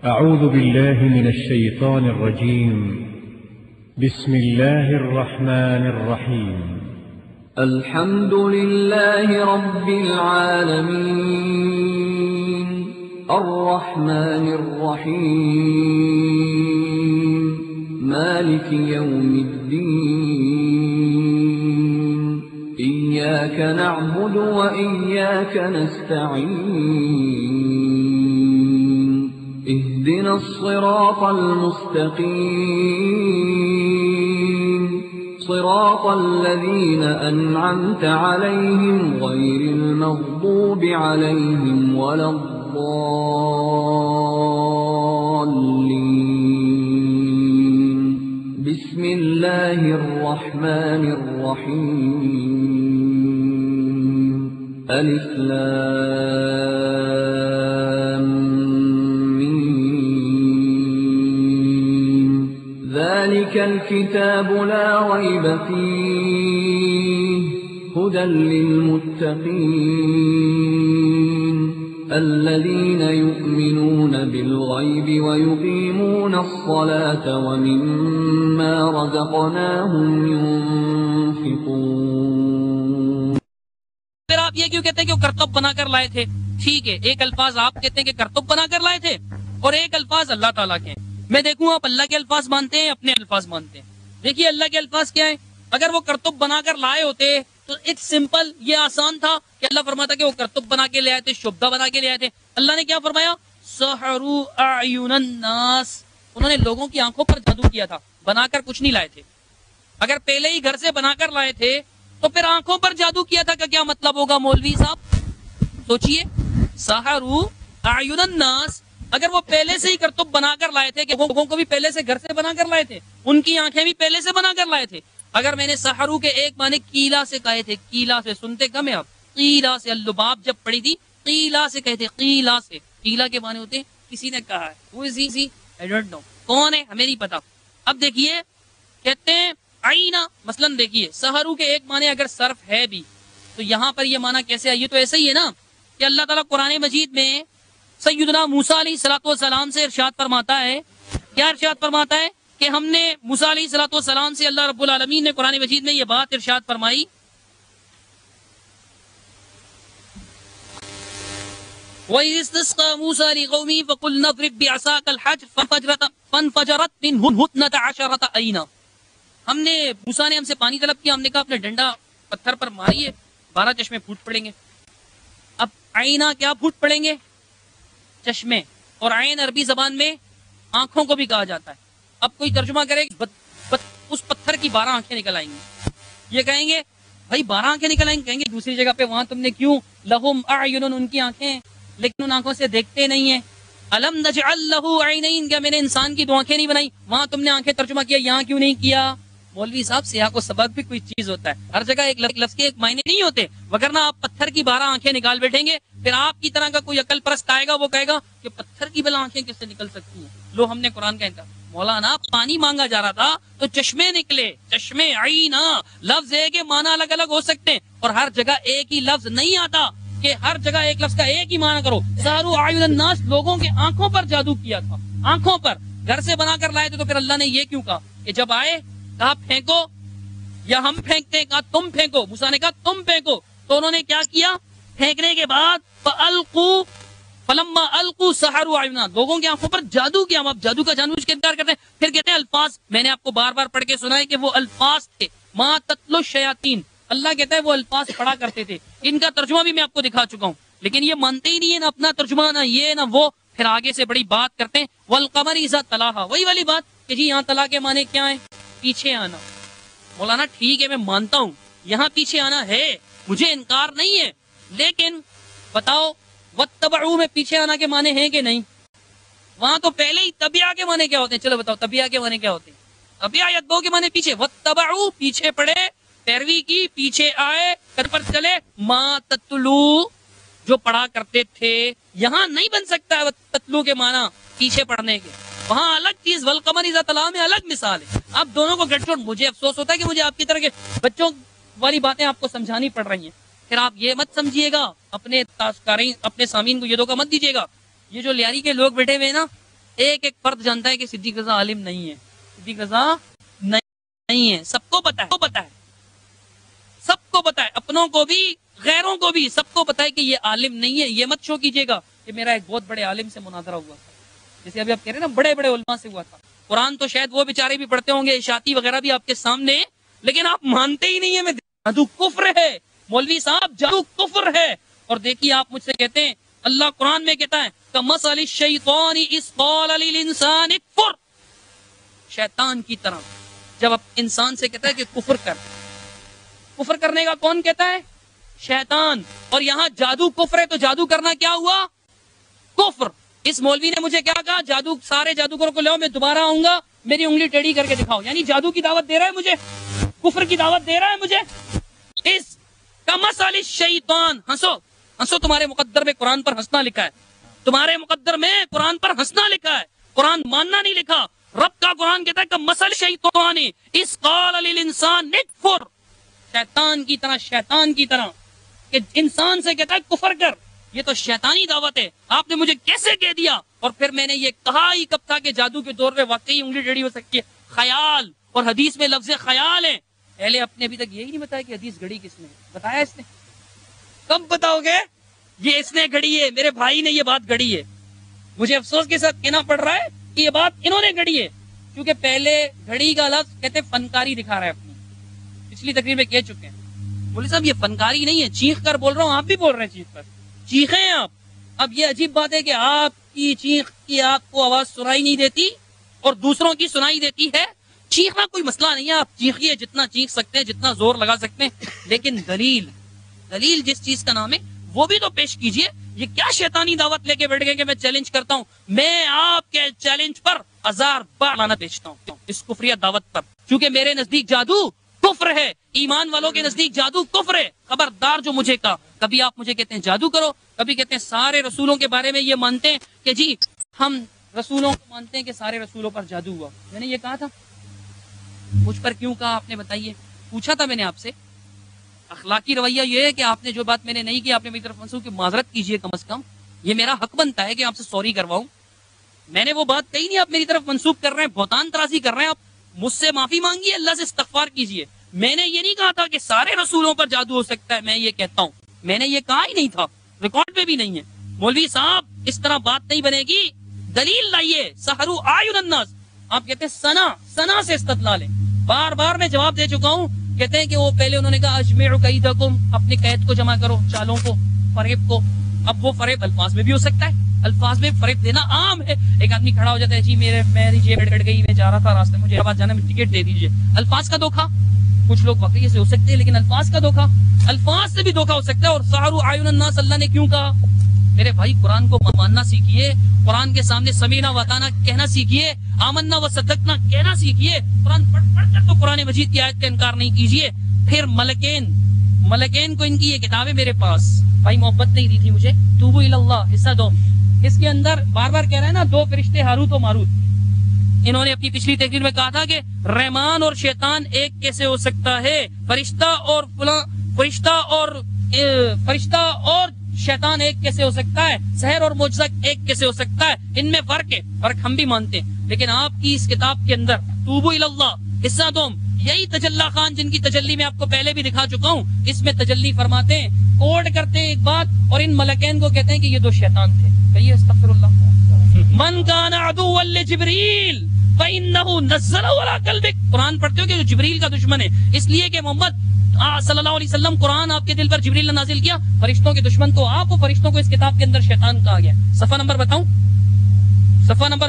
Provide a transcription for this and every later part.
أعوذ بالله من الشيطان الرجيم. بسم الله الرحمن الرحيم. الحمد لله رب العالمين الرحمن الرحيم مالك يوم الدين إياك نعبد وإياك نستعين اهدنا الصراط المستقيم صراط الذين أنعمت عليهم غير المغضوب عليهم ولا الضالين بسم الله الرحمن الرحيم ألف لام ذلك الكتاب لا ريب فيه هدى للمتقين الذين يؤمنون بالغيب ويقيمون الصلاة ومما رزقناهم ينفقون. پھر آپ یہ کیوں کہتے ہیں کہ وہ کرتب بنا کر لائے تھے؟ ٹھیک ہے، ایک الفاظ آپ کہتے ہیں کہ کرتب بنا کر لائے تھے اور ایک الفاظ اللہ تعالیٰ کے ہیں. میں دیکھوں آپ اللہ کے الفاظ مانتے ہیں اپنے الفاظ مانتے ہیں. دیکھیے اللہ کے الفاظ کیا ہیں. اگر وہ کرتب بنا کر لائے ہوتے تو اٹس سمپل، یہ آسان تھا کہ اللہ فرماتا کہ وہ کرتب بنا کے لے آئے تھے، شبدہ بنا کے لے آئے تھے. اللہ نے کیا فرمایا؟ سحروا اعین الناس، انہوں نے لوگوں کی آنکھوں پر جادو کیا تھا، بنا کر کچھ نہیں لائے تھے. اگر پہلے ہی گھر سے بنا کر لائے تھے تو پھر آنکھوں پر جادو کیا تھا کا کیا مطلب ہوگا مولوی صاحب؟ سوچئے، سحروا اعین الناس، اگر وہ پہلے سے ہی کرتب بنا کر لائے تھے کہ وہ لوگوں کو بھی پہلے سے گھر سے بنا کر لائے تھے، ان کی آنکھیں بھی پہلے سے بنا کر لائے تھے. اگر میں نے سحرو کے ایک معنی کیلا سے کہے تھے، کیلا سے سنتے کم ہے آپ، قیلا سے اللباب جب پڑھی تھی قیلا سے کہتے، قیلا سے. قیلا کے معنی ہوتے ہیں کسی نے کہا ہے، وہ اسی I don't know کون ہے ہمیں نہیں پتا. اب دیکھیے کہتے ہیں عینا، مثلا دیکھیے سحرو کے ایک معنی اگر صرف ہے بھی تو یہاں پر یہ معنی کیسے آئی؟ تو ایسا ہی ہے نا کہ اللہ تعالیٰ قرآن مجید میں سیدنا موسیٰ علیہ الصلوۃ والسلام سے ارشاد فرماتا ہے. کیا ارشاد فرماتا ہے؟ کہ ہم نے موسیٰ علیہ الصلوۃ والسلام سے اللہ رب العالمین نے قرآن مجید میں یہ بات ارشاد فرمائی، وَإِذِ اسْتَسْقَىٰ مُوسَىٰ لِقَوْمِهِ فَقُلْنَا اضْرِب بِّعَصَاكَ الْحَجَرَ فَانْفَجَرَتْ مِنْهُ اثْنَتَا عَشَرَةَ عَيْنًا. ہم نے موسیٰ نے ہم سے پانی طلب کیا، ہم نے کہا اپنے ڈنڈا پتھر پر ماریے، 12 چشمے پھوٹ پڑیں گے. اب عینا کیا پھوٹ پڑیں گے؟ چشمے. اور عین عربی زبان میں آنکھوں کو بھی کہا جاتا ہے. اب کوئی ترجمہ کرے اس پتھر کی 12 آنکھیں نکل آئیں گی. یہ کہیں گے بھائی 12 آنکھیں نکل آئیں گے، کہیں گے دوسری جگہ پہ وہاں تم نے کیوں لہم اعین، ان کی آنکھیں لیکن ان آنکھوں سے دیکھتے نہیں ہیں. الم نجعل لہ عینین، کیا میں نے انسان کی 2 آنکھیں نہیں بنائی؟ وہاں تم نے آنکھیں ترجمہ کیا، یہاں کیوں نہیں کیا؟ مولوی صاحب سیاق و سبق بھی کوئی چیز ہوتا ہے، ہر جگہ ایک لفظ کے ایک معنی نہیں ہوتے، وگرنہ آپ پتھر کی 12 آنکھیں نکال بیٹھیں گے، پھر آپ کی طرح کا کوئی عقل پرست آئے گا، وہ کہے گا کہ پتھر کی بلا آنکھیں کس سے نکل سکتی ہیں؟ لو ہم نے قرآن کا انکار. مولانا پانی مانگا جا رہا تھا تو چشمے نکلے، چشمے عینا. لفظ ایک کے معنی الگ الگ ہو سکتے ہیں اور ہر جگہ ایک ہی لفظ نہیں آتا کہ ہر جگہ ایک لفظ کا ایک ہی معنی کرو. سحروا اعین الناس، لوگوں کے آنکھوں پر جادو کیا تھا، آنکھوں پر. گھر سے بنا کر لائے تھے تو پھر اللہ نے یہ کیوں کہا کہ جب آئے کہا پھینکو یا ہم پھینکتے ہیں، کہا تم پھینکو. موسیٰ نے کہا تم پھینکو، تو انہوں نے کیا کیا؟ پھینکنے کے بعد فَأَلْقُوا فَلَمَّا أَلْقُوا سَحَرُوا أَعْيُنَا، لوگوں کی آنکھوں پر جادو کیا. ہم اب جادو کا جانبوجھ کے انکار کرتے ہیں. پھر کہتے ہیں الفاظ، میں نے آپ کو بار بار پڑھ کے سنا ہے کہ وہ الفاظ تھے ما تتلو الشیاطین. اللہ کہتا ہے وہ الفاظ پڑھا کرتے تھے. ان کا ترجمہ بھی میں آپ کو دکھا چکا ہوں، لیکن یہ مانتے ہی نہیں ہے، نہ اپنا ترجمہ نہ یہ نہ وہ. پھر آگے سے بڑی بات کرتے ہیں وَالْقَمَرِ إِذَا تَلَاهَا، وہی والی بات کہ جی یہاں تلا کے معنی کیا ہے؟ پیچھے آنا. مولانا ٹھیک ہے میں مانتا ہوں یہاں پیچھے آنا ہے، مجھے انکار نہیں ہے، لیکن بتاؤ وَاتَّبَعُوا میں پیچھے آنا کے معنی ہیں کہ نہیں؟ وہاں تو پہلے ہی تبعہ کے معنی کیا ہوتے ہیں؟ چلو بتاؤ تبعہ کے معنی کیا ہوتے ہیں؟ تبعہ یتبعو کے معنی پیچھے. وَاتَّبَعُوا پیچھے پڑے، پیروی کی، پیچھے آئے، کر پر چلے. ما تتلو جو پڑھا کرتے تھے، یہاں نہیں بن سکتا ہے تتلو کے معنی پیچھے پڑھنے کے، وہاں الگ چیز. وَالْقَمَرِ إِذَا تَلَاهَا میں الگ مثال ہے. اب دونوں کو گٹجوڑ. مجھے افسوس ہوتا ہے کہ مجھے آپ کی طرح کے بچوں والی باتیں آپ کو سمجھانی پڑ رہی ہیں. پھر آپ یہ مت سمجھیے گا، اپنے سامعین کو یہ دھوکہ مت دیجیے گا، یہ جو لیاری کے لوگ بیٹھے ہوئے ہیں نا، ایک ایک فرد جانتا ہے کہ صدیق رضا عالم نہیں ہے، صدیق رضا نہیں ہے، سب کو پتا ہے، سب کو پتا ہے، اپنوں کو بھی غیروں کو بھی، سب کو پتا ہے کہ یہ عالم نہیں ہے۔ یہ مت شو کیجیے گا کہ میرا ایک بہت بڑے عالم سے مناظرہ ہوا تھا، جیسے ابھی آپ کہہ رہے ہیں نا بڑے بڑے علماء سے ہوا تھا۔ قرآن تو شاید وہ بیچارے بھی پڑھتے ہوں گے، اشاعتی وغیرہ بھی آپ کے سامنے، لیکن آپ مانتے ہی نہیں ہے میں جادو کفر ہے، مولوی صاحب جادو کفر ہے۔ اور دیکھیے آپ مجھ سے کہتے ہیں اللہ قرآن میں کہتا ہے کمثل الشیطان اذ قال للانسان اکفر، شیطان کی طرح جب انسان سے کہتا ہے کہ کفر کر، کفر کرنے کا کون کہتا ہے؟ شیطان۔ اور یہاں جادو کفر ہے تو جادو کرنا کیا ہوا؟ کفر۔ اس مولوی نے مجھے کیا کہا؟ جادو سارے جادوگروں کو لاؤ، میں دوبارہ آؤں گا، میری انگلی ٹیڑھی کر کے دکھاؤ، یعنی جادو کی دعوت دے رہا ہے مجھے، کفر کی دعوت دے رہا ہے مجھے۔ اس کمثل الشیطان، ہنسو ہنسو، تمہارے مقدر میں قرآن پر ہنسنا لکھا ہے، تمہارے مقدر میں قرآن پر ہنسنا لکھا ہے، قرآن ماننا نہیں لکھا۔ رب کا قرآن کہتا ہے کمثل الشیطان اذ قال للانسان اکفر، شیطان کی طرح کہ انسان سے کہتا ہے کفر کر، یہ تو شیطانی دعوت ہے، آپ نے مجھے کیسے کہہ دیا؟ اور پھر میں نے یہ کہا ہی کب تھا کہ جادو کے دور میں واقعی انگلی ٹیڑھی ہو سکتی ہے، خیال، اور حدیث میں لفظ خیال ہے۔ پہلے اپنے ابھی تک یہی نہیں بتایا کہ حدیث گھڑی کس نے بتایا، اس نے کب بتاؤ گے؟ یہ اس نے گھڑی ہے، میرے بھائی نے یہ بات گھڑی ہے، مجھے افسوس کے ساتھ کہنا پڑ رہا ہے کہ یہ بات انہوں نے گھڑی ہے، کیونکہ پہلے گھڑی کا لفظ کہتے فنکاری دکھا رہا ہے اپنی، پچھلی تقریر میں کہہ چکے ہیں۔ بولے صاحب یہ فنکاری نہیں ہے، چیخ کر بول رہا ہوں، آپ بھی بول رہے ہیں چیخ کر، چیخیں آپ۔ اب یہ عجیب بات ہے کہ آپ کی چیخ کی آپ کو آواز سنائی نہیں دیتی اور دوسروں کی سنائی دیتی ہے۔ چیخنا کوئی مسئلہ نہیں ہے، آپ چیخیے جتنا چیخ سکتے ہیں، جتنا زور لگا سکتے ہیں، لیکن دلیل جس چیز کا نام ہے وہ بھی تو پیش کیجئے۔ یہ کیا شیطانی دعوت لے کے بیٹھ گئے کہ میں چیلنج کرتا ہوں؟ میں آپ کے چیلنج پر 1000 بار لعنت بھیجتا ہوں اس کفریہ دعوت پر، کیونکہ میرے نزدیک جادو کفر ہے، ایمان والوں کے نزدیک جادو کفر ہے۔ خبردار جو مجھے کہا، کبھی آپ مجھے کہتے ہیں جادو کرو، کبھی کہتے ہیں سارے رسولوں کے بارے میں یہ مانتے ہیں کہ جی ہم رسولوں کو مانتے ہیں کہ سارے رسولوں پر جادو ہوا۔ میں نے یہ کہا تھا، مجھ پر کیوں کہا آپ نے بتائیے؟ پوچھا تھا میں نے آپ سے۔ اخلاقی رویہ یہ ہے کہ آپ نے جو بات میں نے نہیں کی، آپ نے میری طرف منسوخ کی، معذرت کیجئے کم از کم، یہ میرا حق بنتا ہے کہ آپ سے سوری کرواؤں۔ میں نے وہ بات کہی نہیں، آپ میری طرف منسوخ کر رہے ہیں، بہتان ترازی کر رہے ہیں، آپ مجھ سے معافی مانگیے، اللہ سے استغفار کیجئے۔ میں نے یہ نہیں کہا تھا کہ سارے رسولوں پر جادو ہو سکتا ہے، میں یہ کہتا ہوں، میں نے یہ کہا ہی نہیں تھا، ریکارڈ پہ بھی نہیں ہے۔ مولوی صاحب اس طرح بات نہیں بنے گی، دلیل لائیے۔ سحروا اعین الناس، آپ کہتے ہیں سنا سے استدلال ہے، بار بار میں جواب دے چکا ہوں۔ کہتے ہیں کہ وہ پہلے انہوں نے کہا اجمعوا کیدکم، اپنے قید کو جمع کرو، چالوں کو، فریب کو۔ اب وہ فریب الفاظ میں بھی ہو سکتا ہے، الفاظ میں فریب دینا عام ہے۔ ایک آدمی کھڑا ہو جاتا ہے، جی میری جیب کٹ گئی، میں جا رہا تھا راستے، مجھے آباد جانا، میں ٹکٹ دے دیجیے۔ الفاظ کا دھوکا، کچھ لوگ واقعی سے ہو سکتے ہیں، لیکن الفاظ کا دھوکا، الفاظ سے بھی دھوکا ہو سکتا ہے۔ اور سحروا اعین الناس اللہ نے کیوں کہا؟ میرے بھائی قرآن کو ماننا سیکھیے، قرآن کے سامنے سمینا وطانا کہنا سیکھیے، آمنا و صدقنا کہنا سیکھیے۔ قرآن پڑھ کر تو قرآن مجید کی آیت کا انکار نہیں کیجیے۔ پھر ملکین کو ان کی یہ کتابیں میرے پاس، بھائی محبت نہیں دی تھی مجھے، توبو الی اللہ حصہ دو، اس کے اندر بار بار کہہ رہے ہیں نا، 2 فرشتے ہاروت و ماروت۔ انہوں نے اپنی پچھلی تقریر میں کہا تھا کہ رحمان اور شیطان ایک کیسے ہو سکتا ہے، فرشتہ اور شیطان ایک کیسے ہو سکتا ہے، سحر اور معجزہ ایک کیسے ہو سکتا ہے، ان میں فرق ہے، فرق ہم بھی مانتے ہیں۔ لیکن آپ کی اس کتاب کے اندر توبو الی اللہ حصہ دوم، یہی تجلی خان جن کی تجلی میں آپ کو پہلے بھی دکھا چکا ہوں، اس میں تجلی فرماتے ہیں، کوڈ کرتے ہیں ایک بات، اور ان ملکین کو کہتے ہیں کہ یہ 2 شیطان تھے۔ کہیے استغفر اللہ۔ من کان عدوا لجبریل فإنه نزل على قلبك، قرآن پڑھتے ہو کہ جو جبریل کا دشمن ہے، اس لیے کہ محمد صلی اللہ علیہ وسلم قرآن آپ کے دل پر جبریل نے نازل کیا، فرشتوں کے دشمن تو آپ، فرشتوں کو اس کتاب کے اندر شیطان کہا گیا۔ صفحہ نمبر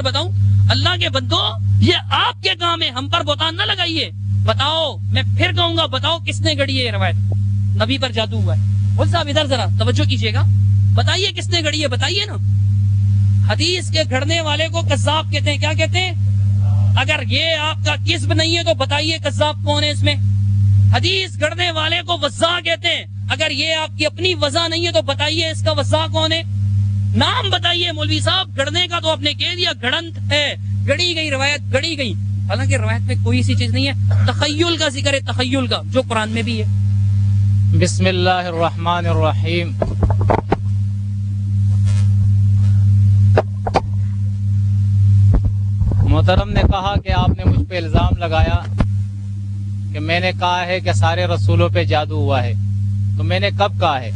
بتاؤں؟ اللہ کے بندو یہ آپ کے کام ہے، ہم پر بہتان نہ لگائیے۔ بتاؤ، میں پھر کہوں گا، بتاؤ کس نے گڑھی ہے یہ روایت؟ نبی پر جادو ہوا ہے۔ بول صاحب ادھر ذرا توجہ کیجیے گا، بتائیے کس نے گڑھی ہے، بتائیے نا۔ حدیث کے گھڑنے والے کو کذاب کہتے ہیں، کیا کہتے ہیں؟ اگر یہ آپ کا کذب نہیں ہے تو بتائیے کذاب کون ہے اس میں؟ حدیث گھڑنے والے کو وضاع کہتے ہیں، اگر یہ آپ کی اپنی وضاع نہیں ہے تو بتائیے اس کا وضاع کون ہے؟ نام بتائیے مولوی صاحب۔ گھڑنے کا تو آپ نے کہہ دیا، گھڑنت ہے، گڑی گئی روایت، گڑی گئی، حالانکہ روایت میں کوئی ایسی چیز نہیں ہے۔ تخیل کا ذکر ہے، تخیل کا، جو قرآن میں بھی ہے۔ بسم اللہ الرحمن الرحیم۔ محترم نے کہا کہ آپ نے مجھ پہ الزام لگایا کہ میں نے کہا ہے کہ سارے رسولوں پہ جادو ہوا ہے. تو میں نے کب کہا ہے؟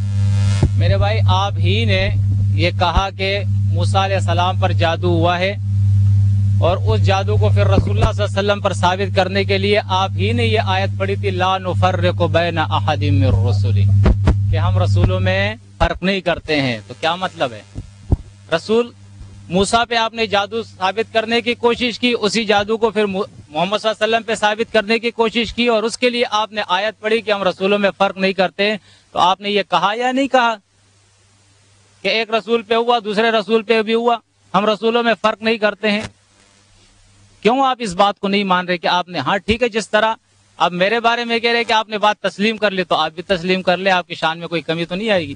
میرے بھائی آپ ہی نے یہ کہا کہ موسیٰ علیہ السلام پر جادو ہوا ہے، اور اس جادو کو پھر رسول اللہ صلی اللہ علیہ وسلم پر ثابت کرنے کے لیے آپ ہی نے یہ آیت پڑھی تھی لا نفرق بین احد من الرسل، کہ ہم رسولوں میں فرق نہیں کرتے ہیں. تو کیا مطلب ہے؟ رسول موسیٰ پہ آپ نے جادو ثابت کرنے کی کوشش کی، اسی جادو کو پھر محمد صلی اللہ علیہ وسلم پہ ثابت کرنے کی کوشش کی، اور اس کے لیے آپ نے آیت پڑھی کہ ہم رسولوں میں فرق نہیں کرتے. تو آپ نے یہ کہا یا نہیں کہا کہ ایک رسول پہ ہوا دوسرے رسول پہ بھی ہوا، ہم رسولوں میں فرق نہیں کرتے ہیں؟ کیوں آپ اس بات کو نہیں مان رہے کہ آپ نے، ہاں ٹھیک ہے، جس طرح آپ میرے بارے میں کہہ رہے کہ آپ نے بات تسلیم کر لی تو آپ بھی تسلیم کر لے، آپ کی شان میں کوئی کمی تو نہیں آئے گی.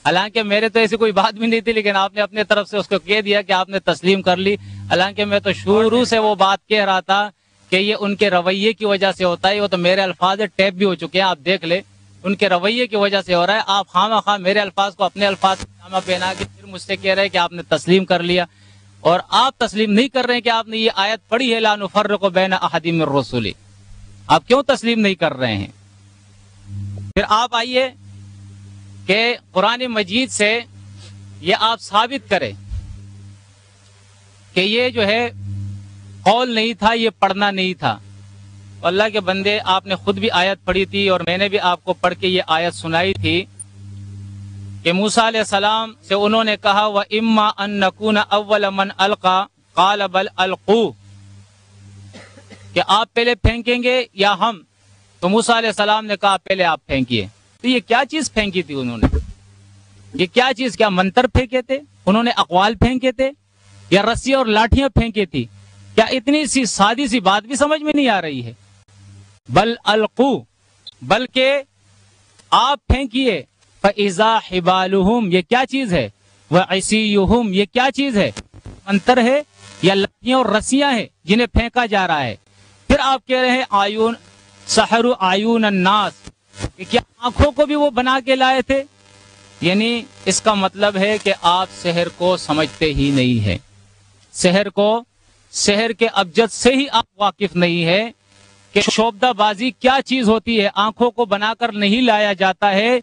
حالانکہ میرے تو ایسی کوئی بات بھی نہیں تھی، لیکن آپ نے اپنے طرف سے اس کو کہہ دیا کہ آپ نے تسلیم کر لی. حالانکہ میں تو شروع سے وہ بات کہہ رہا تھا کہ یہ ان کے رویے کی وجہ سے ہوتا ہے. وہ تو میرے الفاظ ٹیپ بھی ہو چکے ہیں، آپ دیکھ لیں، ان کے رویے کی وجہ سے ہو رہا ہے. آپ خواہ میرے الفاظ کو اپنے الفاظ جامہ پہنا کے پھر مجھ سے کہہ رہے ہیں کہ آپ نے تسلیم کر لیا، اور آپ تسلیم نہیں کر رہے ہیں کہ آپ نے یہ آیت پڑھی ہے لا نفرق بین احد من الرسل. آپ کیوں تسلیم نہیں کر رہے ہیں؟ پھر آپ آئیے کہ قرآن مجید سے یہ آپ ثابت کریں کہ یہ جو ہے قول نہیں تھا، یہ پڑھنا نہیں تھا. اللہ کے بندے، آپ نے خود بھی آیت پڑھی تھی اور میں نے بھی آپ کو پڑھ کے یہ آیت سنائی تھی کہ موسیٰ علیہ السلام سے انہوں نے کہا وَإِمَّا أَن نَّكُونَ أَوَّلَ مَنْ أَلْقَى قَالَ بَلْ أَلْقُوا، کہ آپ پہلے پھینکیں گے یا ہم؟ تو موسیٰ علیہ السلام نے کہا پہلے آپ پھینکیے. تو یہ کیا چیز پھینکی تھی انہوں نے؟ یہ کیا چیز؟ کیا منتر پھینکے تھے انہوں نے؟ اقوال پھینکے تھے یا رسی اور لاٹھیاں پھینکی تھی؟ کیا اتنی سی سادی سی بات بھی سمجھ میں نہیں آ رہی ہے؟ بل القو، بلکہ آپ پھینکیے. فَإِذَا حِبَالُهُمْ، یہ کیا چیز ہے؟ وَعِصِيُّهُمْ، یہ کیا چیز ہے؟ منتر ہے یا لاٹھیاں اور رسیاں ہیں جنہیں پھینکا جا رہا ہے؟ پھر آپ کہہ رہے ہیں آیون سحر عیون الناس، کہ کیا آنکھوں کو بھی وہ بنا کے لائے تھے؟ یعنی اس کا مطلب ہے کہ آپ سحر کو سمجھتے ہی نہیں ہیں. سحر کو، سحر کے ابجد سے ہی آپ واقف نہیں ہے کہ شعبدہ بازی کیا چیز ہوتی ہے. آنکھوں کو بنا کر نہیں لایا جاتا ہے،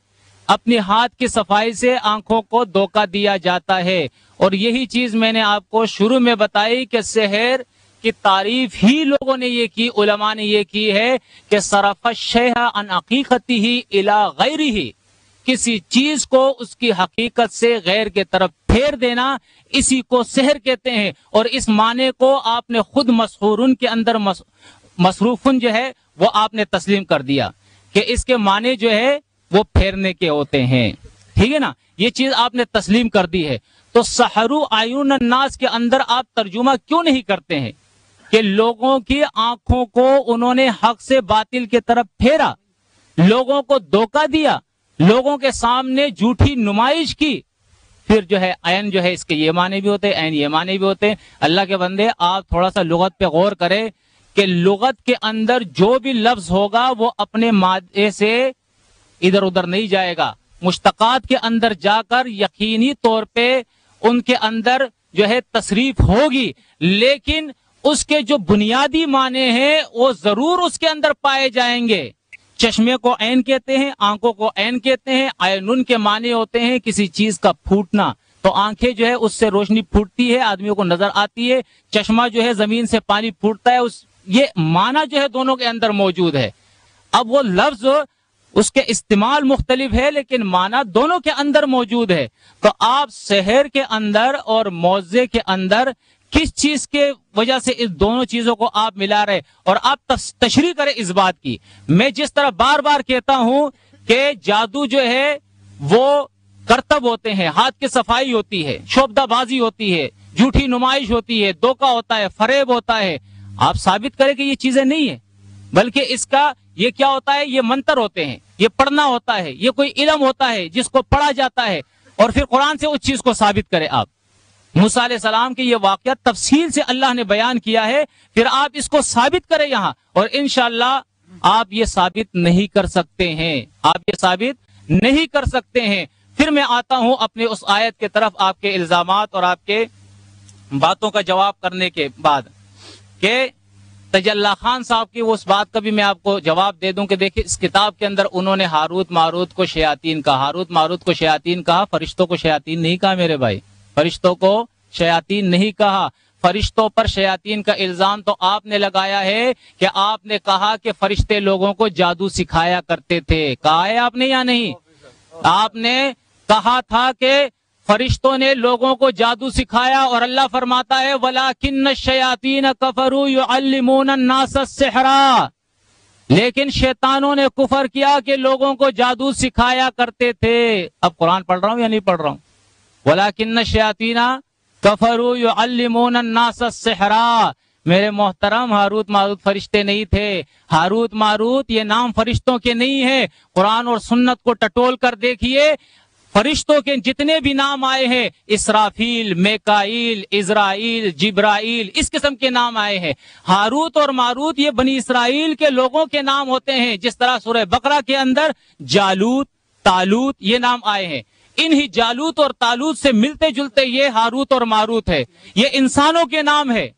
اپنے ہاتھ کی صفائی سے آنکھوں کو دھوکہ دیا جاتا ہے. اور یہی چیز میں نے آپ کو شروع میں بتائی کہ سحر کی تعریف ہی لوگوں نے یہ کی، علماء نے یہ کی ہے کہ صرف الشیء عن حقیقتہ الی غیرہ، کسی چیز کو اس کی حقیقت سے غیر کے طرف پھیر دینا، اسی کو سحر کہتے ہیں. اور اس معنی کو آپ نے خود مسحورن کے اندر مصروفن جو ہے وہ آپ نے تسلیم کر دیا کہ اس کے معنی جو ہے وہ پھیرنے کے ہوتے ہیں. ٹھیک ہے نا؟ یہ چیز آپ نے تسلیم کر دی ہے. تو سحرو عیون الناس کے اندر آپ ترجمہ کیوں نہیں کرتے ہیں کہ لوگوں کی آنکھوں کو انہوں نے حق سے باطل کے طرف پھیرا، لوگوں کو دھوکہ دیا، لوگوں کے سامنے جھوٹی نمائش کی. پھر جو ہے عین جو ہے اس کے یہ معنی بھی ہوتے ہیں، عین یہ معنی بھی ہوتے ہیں. اللہ کے بندے، آپ تھوڑا سا لغت پہ غور کریں کہ لغت کے اندر جو بھی لفظ ہوگا وہ اپنے مادے سے ادھر ادھر نہیں جائے گا. مشتقات کے اندر جا کر یقینی طور پہ ان کے اندر جو ہے تصریف ہوگی، لیکن اس کے جو بنیادی معنی ہیں وہ ضرور اس کے اندر پائے جائیں گے. چشمے کو عین کہتے ہیں، آنکھوں کو عین کہتے ہیں. عینن کے معنی ہوتے ہیں کسی چیز کا پھوٹنا. تو آنکھیں جو ہے اس سے روشنی پھوٹتی ہے، آدمیوں کو نظر آتی ہے. چشمہ جو ہے زمین سے پانی پھوٹتا ہے. یہ معنی جو ہے دونوں کے اندر موجود ہے. اب وہ لفظ اس کے استعمال مختلف ہے لیکن معنی دونوں کے اندر موجود ہے. تو آپ سحر کے اندر اور موضع کے اندر کس چیز کے وجہ سے اس دونوں چیزوں کو آپ ملا رہے اور آپ تشریح کریں اس بات کی. میں جس طرح بار بار کہتا ہوں کہ جادو جو ہے وہ کرتب ہوتے ہیں، ہاتھ کی صفائی ہوتی ہے، شعبدہ بازی ہوتی ہے، جھوٹی نمائش ہوتی ہے، دھوکہ ہوتا ہے، فریب ہوتا ہے. آپ ثابت کریں کہ یہ چیزیں نہیں ہیں، بلکہ اس کا یہ کیا ہوتا ہے؟ یہ منتر ہوتے ہیں، یہ پڑھنا ہوتا ہے، یہ کوئی علم ہوتا ہے جس کو پڑھا جاتا ہے. اور پھر قرآن سے اس چیز کو ثابت کرے. آپ موسیٰ علیہ السلام کے یہ واقعہ تفصیل سے اللہ نے بیان کیا ہے، پھر آپ اس کو ثابت کریں یہاں. اور انشاءاللہ آپ یہ ثابت نہیں کر سکتے ہیں، آپ یہ ثابت نہیں کر سکتے ہیں. پھر میں آتا ہوں اپنے اس آیت کے طرف، آپ کے الزامات اور آپ کے باتوں کا جواب کرنے کے بعد کہ تجلی خان صاحب کی اس بات کا بھی میں آپ کو جواب دے دوں کہ دیکھیں اس کتاب کے اندر انہوں نے ہاروت ماروت کو شیاطین کہا، ہاروت ماروت کو شیاطین کہا، فرشتوں کو شیاطین نہیں کہا میرے بھائی، فرشتوں کو شیاطین نہیں کہا۔ فرشتوں پر شیاطین کا الزام تو آپ نے لگایا ہے کہ آپ نے کہا کہ فرشتے لوگوں کو جادو سکھایا کرتے تھے، کہا ہے آپ نے یا نہیں؟ آپ نے کہا تھا کہ فرشتوں نے لوگوں کو جادو سکھایا، اور اللہ فرماتا ہے وَلَٰكِنَّ الشَّيَاطِينَ كَفَرُوا يُعَلِّمُونَ النَّاسَ السِّحْرَ، لیکن شیطانوں نے کفر کیا کہ لوگوں کو جادو سکھایا کرتے تھے۔ اب قرآن پڑھ رہا ہوں یا نہیں پڑھ رہا ہوں؟ وَلَٰكِنَّ الشَّيَاطِينَ كَفَرُوا يُعَلِّمُونَ النَّاسَ السِّحْرَ، میرے محترم ہاروت ماروت فرشتے نہیں تھے۔ ہاروت ماروت یہ نام فرشتوں کے نہیں ہے، قرآن اور سنت کو ٹٹول کر دیکھیے، فرشتوں کے جتنے بھی نام آئے ہیں اسرافیل، میکائیل، عزرائیل، جبرائیل، اس قسم کے نام آئے ہیں۔ ہاروت اور ماروت یہ بنی اسرائیل کے لوگوں کے نام ہوتے ہیں، جس طرح سورہ بقرہ کے اندر جالوت، تالوت یہ نام آئے ہیں۔ انہی جالوت اور تالوت سے ملتے جلتے یہ ہاروت اور ماروت ہے، یہ انسانوں کے نام ہے۔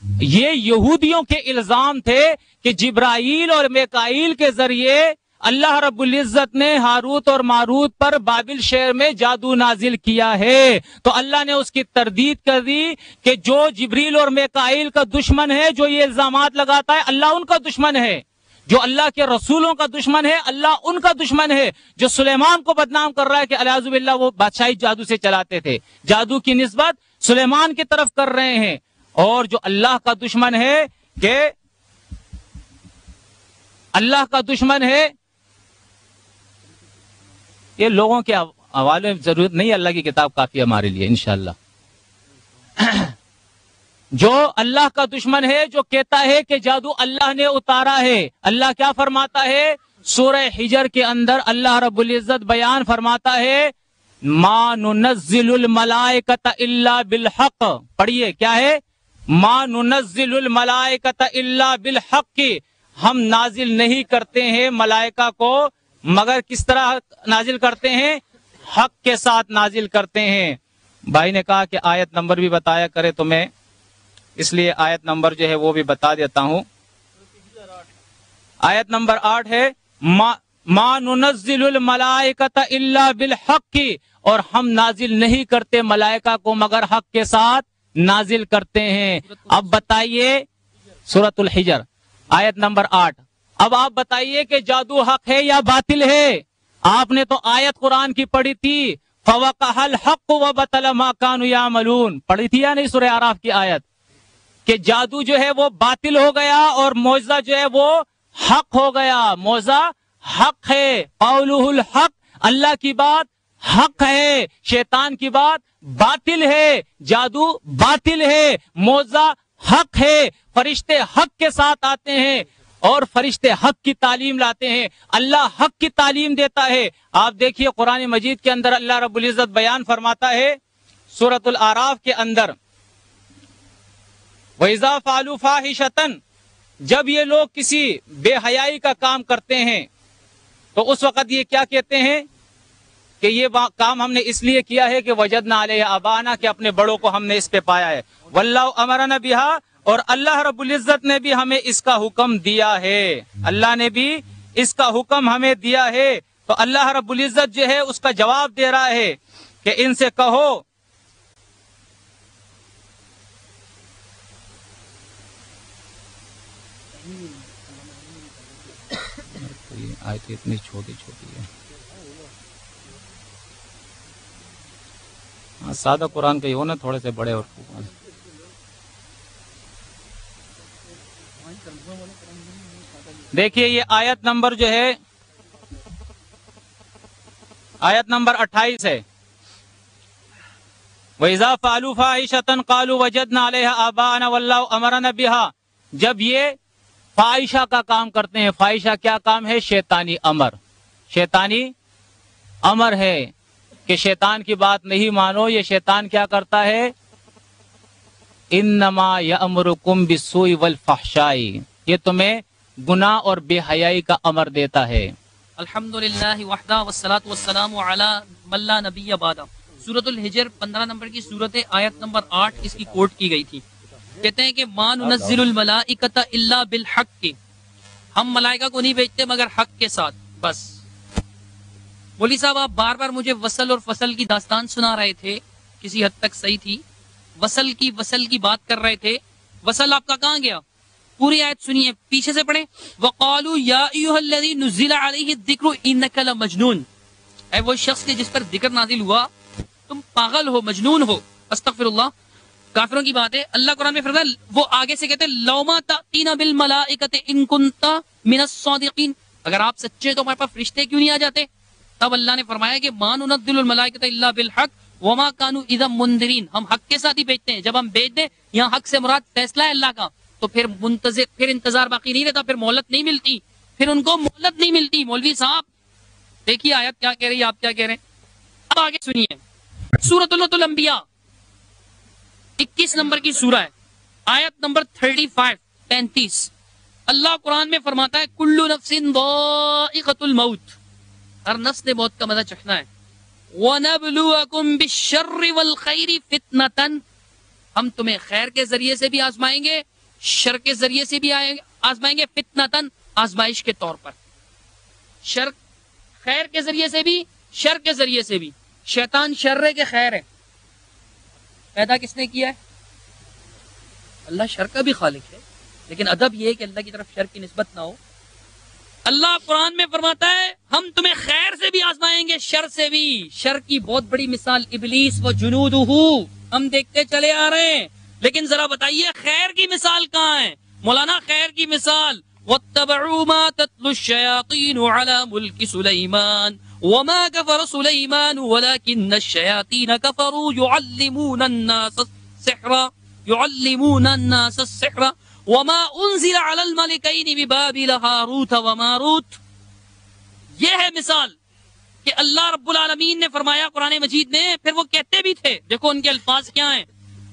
یہ یہودیوں کے الزام تھے کہ جبرائیل اور میکائیل کے ذریعے اللہ رب العزت نے ہاروت اور ماروت پر بابل شہر میں جادو نازل کیا ہے، تو اللہ نے اس کی تردید کر دی کہ جو جبریل اور میکائیل کا دشمن ہے، جو یہ الزامات لگاتا ہے، اللہ ان کا دشمن ہے۔ جو اللہ کے رسولوں کا دشمن ہے، اللہ ان کا دشمن ہے۔ جو سلیمان کو بدنام کر رہا ہے کہ الیاذ باللہ وہ بادشاہی جادو سے چلاتے تھے، جادو کی نسبت سلیمان کی طرف کر رہے ہیں۔ اور جو اللہ کا دشمن ہے کہ اللہ کا دشمن ہے، یہ لوگوں کے حوالے میں ضرورت نہیں، اللہ کی کتاب کافی ہے ہمارے لیے انشاءاللہ۔ جو اللہ کا دشمن ہے، جو کہتا ہے کہ جادو اللہ نے اتارا ہے، اللہ کیا فرماتا ہے؟ سورہ حجر کے اندر اللہ رب العزت بیان فرماتا ہے ما ننزل الملائکۃ الا بالحق، پڑھیے کیا ہے؟ ما ننزل الملائکۃ الا بالحق، ہم نازل نہیں کرتے ہیں ملائکہ کو مگر کس طرح نازل کرتے ہیں؟ حق کے ساتھ نازل کرتے ہیں۔ بھائی نے کہا کہ آیت نمبر بھی بتایا کرے تو میں اس لیے آیت نمبر جو ہے وہ بھی بتا دیتا ہوں۔ آیت نمبر 8 ہے ما ننزل الملائکۃ الا بالحق، اور ہم نازل نہیں کرتے ملائکہ کو مگر حق کے ساتھ نازل کرتے ہیں۔ اب بتائیے سورۃ الحجر آیت نمبر 8، اب آپ بتائیے کہ جادو حق ہے یا باطل ہے؟ آپ نے تو آیت قرآن کی پڑھی تھی فَوَقَعَ الْحَقُّ وَبَطَلَ مَا كَانُوا يَعْمَلُونَ، پڑھی تھی یا نہیں سورہ اعراف کی آیت؟ کہ جادو جو ہے وہ باطل ہو گیا اور معجزہ جو ہے وہ حق ہو گیا۔ معجزہ حق ہے، قولہ الحق، اللہ کی بات حق ہے، شیطان کی بات باطل ہے، جادو باطل ہے، معجزہ حق ہے، فرشتے حق کے ساتھ آتے ہیں اور فرشتے حق کی تعلیم لاتے ہیں، اللہ حق کی تعلیم دیتا ہے۔ آپ دیکھیے قرآن مجید کے اندر اللہ رب العزت بیان فرماتا ہے سورۃ الاعراف کے اندر وَإِذَا فَعَلُوا فَاحِشَةً، جب یہ لوگ کسی بے حیائی کا کام کرتے ہیں تو اس وقت یہ کیا کہتے ہیں کہ یہ کام ہم نے اس لیے کیا ہے کہ وجدنا علیہ آبانا، کہ اپنے بڑوں کو ہم نے اس پہ پایا ہے، واللہ امرنا بہا، اور اللہ رب العزت نے بھی ہمیں اس کا حکم دیا ہے، اللہ نے بھی اس کا حکم ہمیں دیا ہے۔ تو اللہ رب العزت جو ہے اس کا جواب دے رہا ہے کہ ان سے کہو آیت اتنی چھوٹی ہے، ہاں سادہ قرآن کے ہونا تھوڑے سے بڑے اور دیکھیے یہ آیت نمبر جو ہے آیت نمبر 28 ہے وَإِذَا فَعَلُوا فَاحِشَةً قَالُوا وَجَدْنَا عَلَيْهَا آبَاءَنَا وَاللَّهُ أَمَرَنَا بِهَا، جب یہ فاحشہ کا کام کرتے ہیں، فاحشہ کیا کام ہے؟ شیطانی امر، شیطانی امر ہے کہ شیطان کی بات نہیں مانو۔ یہ شیطان کیا کرتا ہے؟ انما یأمرکم بالسوء والفحشاء، یہ تمہیں گناہ اور بے حیائی کا امر دیتا ہے۔ الحمدللہ وحدہ والصلاة والسلام علی من لا نبی بعدہ، سورۃ الحجر 15 نمبر کی سورت آیت نمبر 8 اس کی کوٹ کی گئی تھی. کہتے ہیں کہ ما ننزل الملائکۃ الا بالحق، ہم ملائکہ کو نہیں بھیجتے مگر حق کے ساتھ. بس مولوی صاحب آپ بار بار مجھے وصل اور فصل کی داستان سنا رہے تھے، کسی حد تک صحیح تھی. وصل کی بات کر رہے تھے، وصل آپ کا کہاں گیا؟ پوری آیت سنیے، پیچھے سے پڑھیں. وقالوا یا ایھا الذی نزل علیہ الذکر انک لمجنون، اے وہ شخص کے جس پر ذکر نازل ہوا تم پاگل ہو، مجنون ہو. استغفر اللہ، کافروں کی بات ہے. اللہ قرآن میں فرماتا ہے، وہ آگے سے کہتے ہیں لو ما تأتینا بالملائکۃ ان کنت من الصادقین، اگر آپ سچے تو ہمارے پاس فرشتے کیوں نہیں آ جاتے؟ تب اللہ نے فرمایا کہ ما ننزل الملائکۃ الا بالحق وما كانوا اذا منذرین، ہم حق کے ساتھ ہی بھیجتے ہیں. جب ہم بھیج دیں، یہاں حق سے مراد فیصلہ ہے اللہ کا، تو پھر انتظار باقی نہیں رہتا، پھر مہلت نہیں ملتی، پھر ان کو مہلت نہیں ملتی. مولوی صاحب دیکھیے آیت کیا کہہ رہی ہے، آپ کیا کہہ رہے ہیں. اب آگے سنیے، سورۃ الانبیاء 21 نمبر کی سورہ ہے، آیت نمبر 35 اللہ قرآن میں فرماتا ہے کل نفس ذائقۃ الموت، ہر نفس نے موت کا مزہ چکھنا ہے. وَنَبْلُوَكُمْ بِالشَّرِّ وَالْخَيْرِ فِتْنَةً، ہم تمہیں خیر کے ذریعے سے بھی آزمائیں گے، شر کے ذریعے سے بھی آزمائیں گے. فتنتاً، آزمائش کے طور پر. خیر کے ذریعے سے بھی، شر کے ذریعے سے بھی. شیطان شر کے خیر ہے، پیدا کس نے کیا ہے؟ اللہ شر کا بھی خالق ہے، لیکن ادب یہ ہے کہ اللہ کی طرف شر کی نسبت نہ ہو. اللہ قرآن میں فرماتا ہے ہم تمہیں خیر سے بھی آزمائیں گے، شر سے بھی. شر کی بہت بڑی مثال ابلیس و جنودہ، ہم دیکھتے چلے آ رہے ہیں. لیکن ذرا بتائیے خیر کی مثال کہاں ہے؟ مولانا خیر کی مثال وَاتَّبَعُوا مَا تَتْلُو الشَّيَاطِينُ عَلَى مُلْكِ سُلَيْمَانَ وَمَا كَفَرَ سُلَيْمَانُ وَلَكِنَّ الشَّيَاطِينَ كَفَرُوا يُعَلِّمُونَ النَّاسَ السِّحْرَ وما انزل علی الملکین ببابل ہاروت وماروت. یہ ہے مثال کہ اللہ رب العالمین نے فرمایا قرآن مجید میں، پھر وہ کہتے بھی تھے، دیکھو ان کے الفاظ کیا ہیں،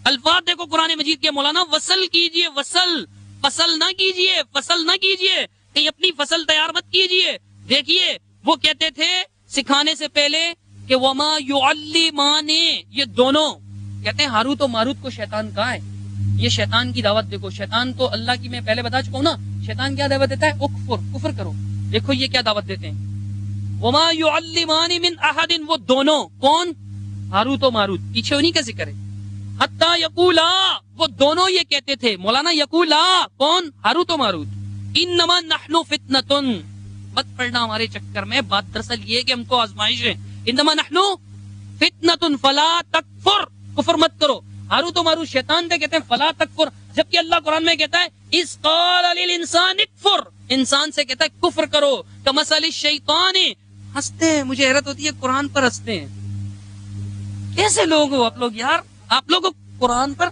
الفاظ دیکھو قرآن مجید کے. مولانا وصل کیجئے، وصل، فصل نہ کیجئے، فصل نہ کیجئے، کہیں اپنی فصل تیار مت کیجئے. دیکھیے وہ کہتے تھے سکھانے سے پہلے کہ وما یعلمان، یہ دونوں کہتے ہیں ہاروت و ماروت کو شیطان کہا ہے. یہ شیطان کی دعوت دیکھو، شیطان تو اللہ کی میں پہلے بتا چکا ہوں نا، شیطان کیا دعوت دیتا ہے؟ کفر کرو. دیکھو یہ کیا دعوت دیتے ہیں، وما یعلمان من احد، وہ دونوں کون؟ ہاروت و ماروت. پیچھے انہی کا ذکر ہے. حتی یقولا، وہ دونوں یہ کہتے تھے. مولانا یقولا کون؟ ہاروت و ماروت. انما نحن فتنۃ، مت پڑھنا ہمارے چکر میں، بات دراصل یہ کہ ہم کو آزمائش ہے. انما نحن فتنۃ فلا تکفر، کفر مت کرو. ہاروت و ماروت شیطان سے کہتے ہیں فلا تکفر، جبکہ اللہ قرآن میں کہتا ہے اذ قال للانسان اکفر، انسان سے کہتا ہے کفر کرو. کمثل الشیطان، ہنستے ہیں، مجھے حیرت ہوتی ہے قرآن پر ہنستے ہیں. کیسے لوگ ہو آپ لوگ یار، آپ لوگ قرآن پر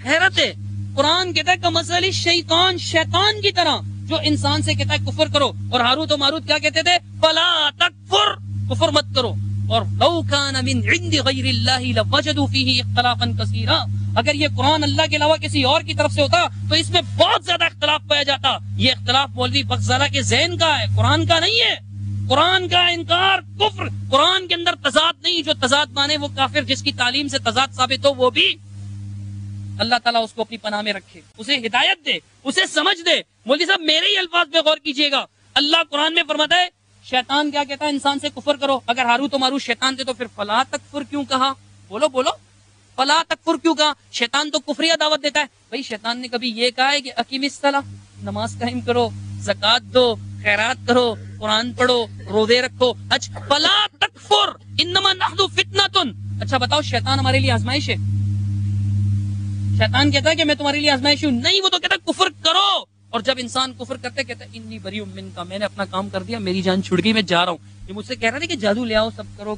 حیرت ہے. قرآن کہتا ہے کمثل الشیطان، شیطان کی طرح جو انسان سے کہتا ہے کفر کرو. اور ہاروت و ماروت کیا کہتے تھے؟ فلا تکفر، کفر مت کرو. اور لو کان من عند غیر اللہ لوجدوا فیہ اختلافا کثیرا، اگر یہ قرآن اللہ کے علاوہ کسی اور کی طرف سے ہوتا تو اس میں بہت زیادہ اختلاف پایا جاتا. یہ اختلاف مولوی بخزالہ کے ذہن کا ہے، قرآن کا نہیں ہے. قرآن کا انکار کفر، قرآن کے اندر تضاد نہیں. جو تضاد مانے وہ کافر، جس کی تعلیم سے تضاد ثابت ہو وہ بھی اللہ تعالیٰ اس کو اپنی پناہ میں رکھے، اسے ہدایت دے، اسے سمجھ دے. مولوی صاحب میرے ہی الفاظ پہ غور کیجئے گا. اللہ قرآن میں فرماتا ہے شیطان کیا کہتا ہے؟ انسان سے کفر کرو. اگر ہاروت و ماروت شیطان تھے تو پھر فلا تکفر کیوں کہا؟ بولو فلا تکفر کیوں کہا؟ شیطان تو کفریہ دعوت دیتا ہے. بھائی شیطان نے کبھی یہ کہا ہے کہ اقیم الصلاۃ، نماز قائم کرو، زکات دو، خیرات کرو، قرآن پڑھو، روزے رکھو. اچھا فلا تکفر انما نحن فتنۃ. اچھا بتاؤ شیطان ہمارے لیے آزمائش ہے؟ شیطان کہتا ہے کہ میں تمہارے لیے آزمائش ہوں؟ نہیں، وہ تو کہتا ہے کفر کرو. اور جب انسان کفر کرتے کہتا ہے انی بری منک، میں نے اپنا کام کر دیا، میری جان چھڑ گئی، میں جا رہا ہوں. یہ مجھ سے کہہ رہا تھا کہ جادو لے آؤ، سب کرو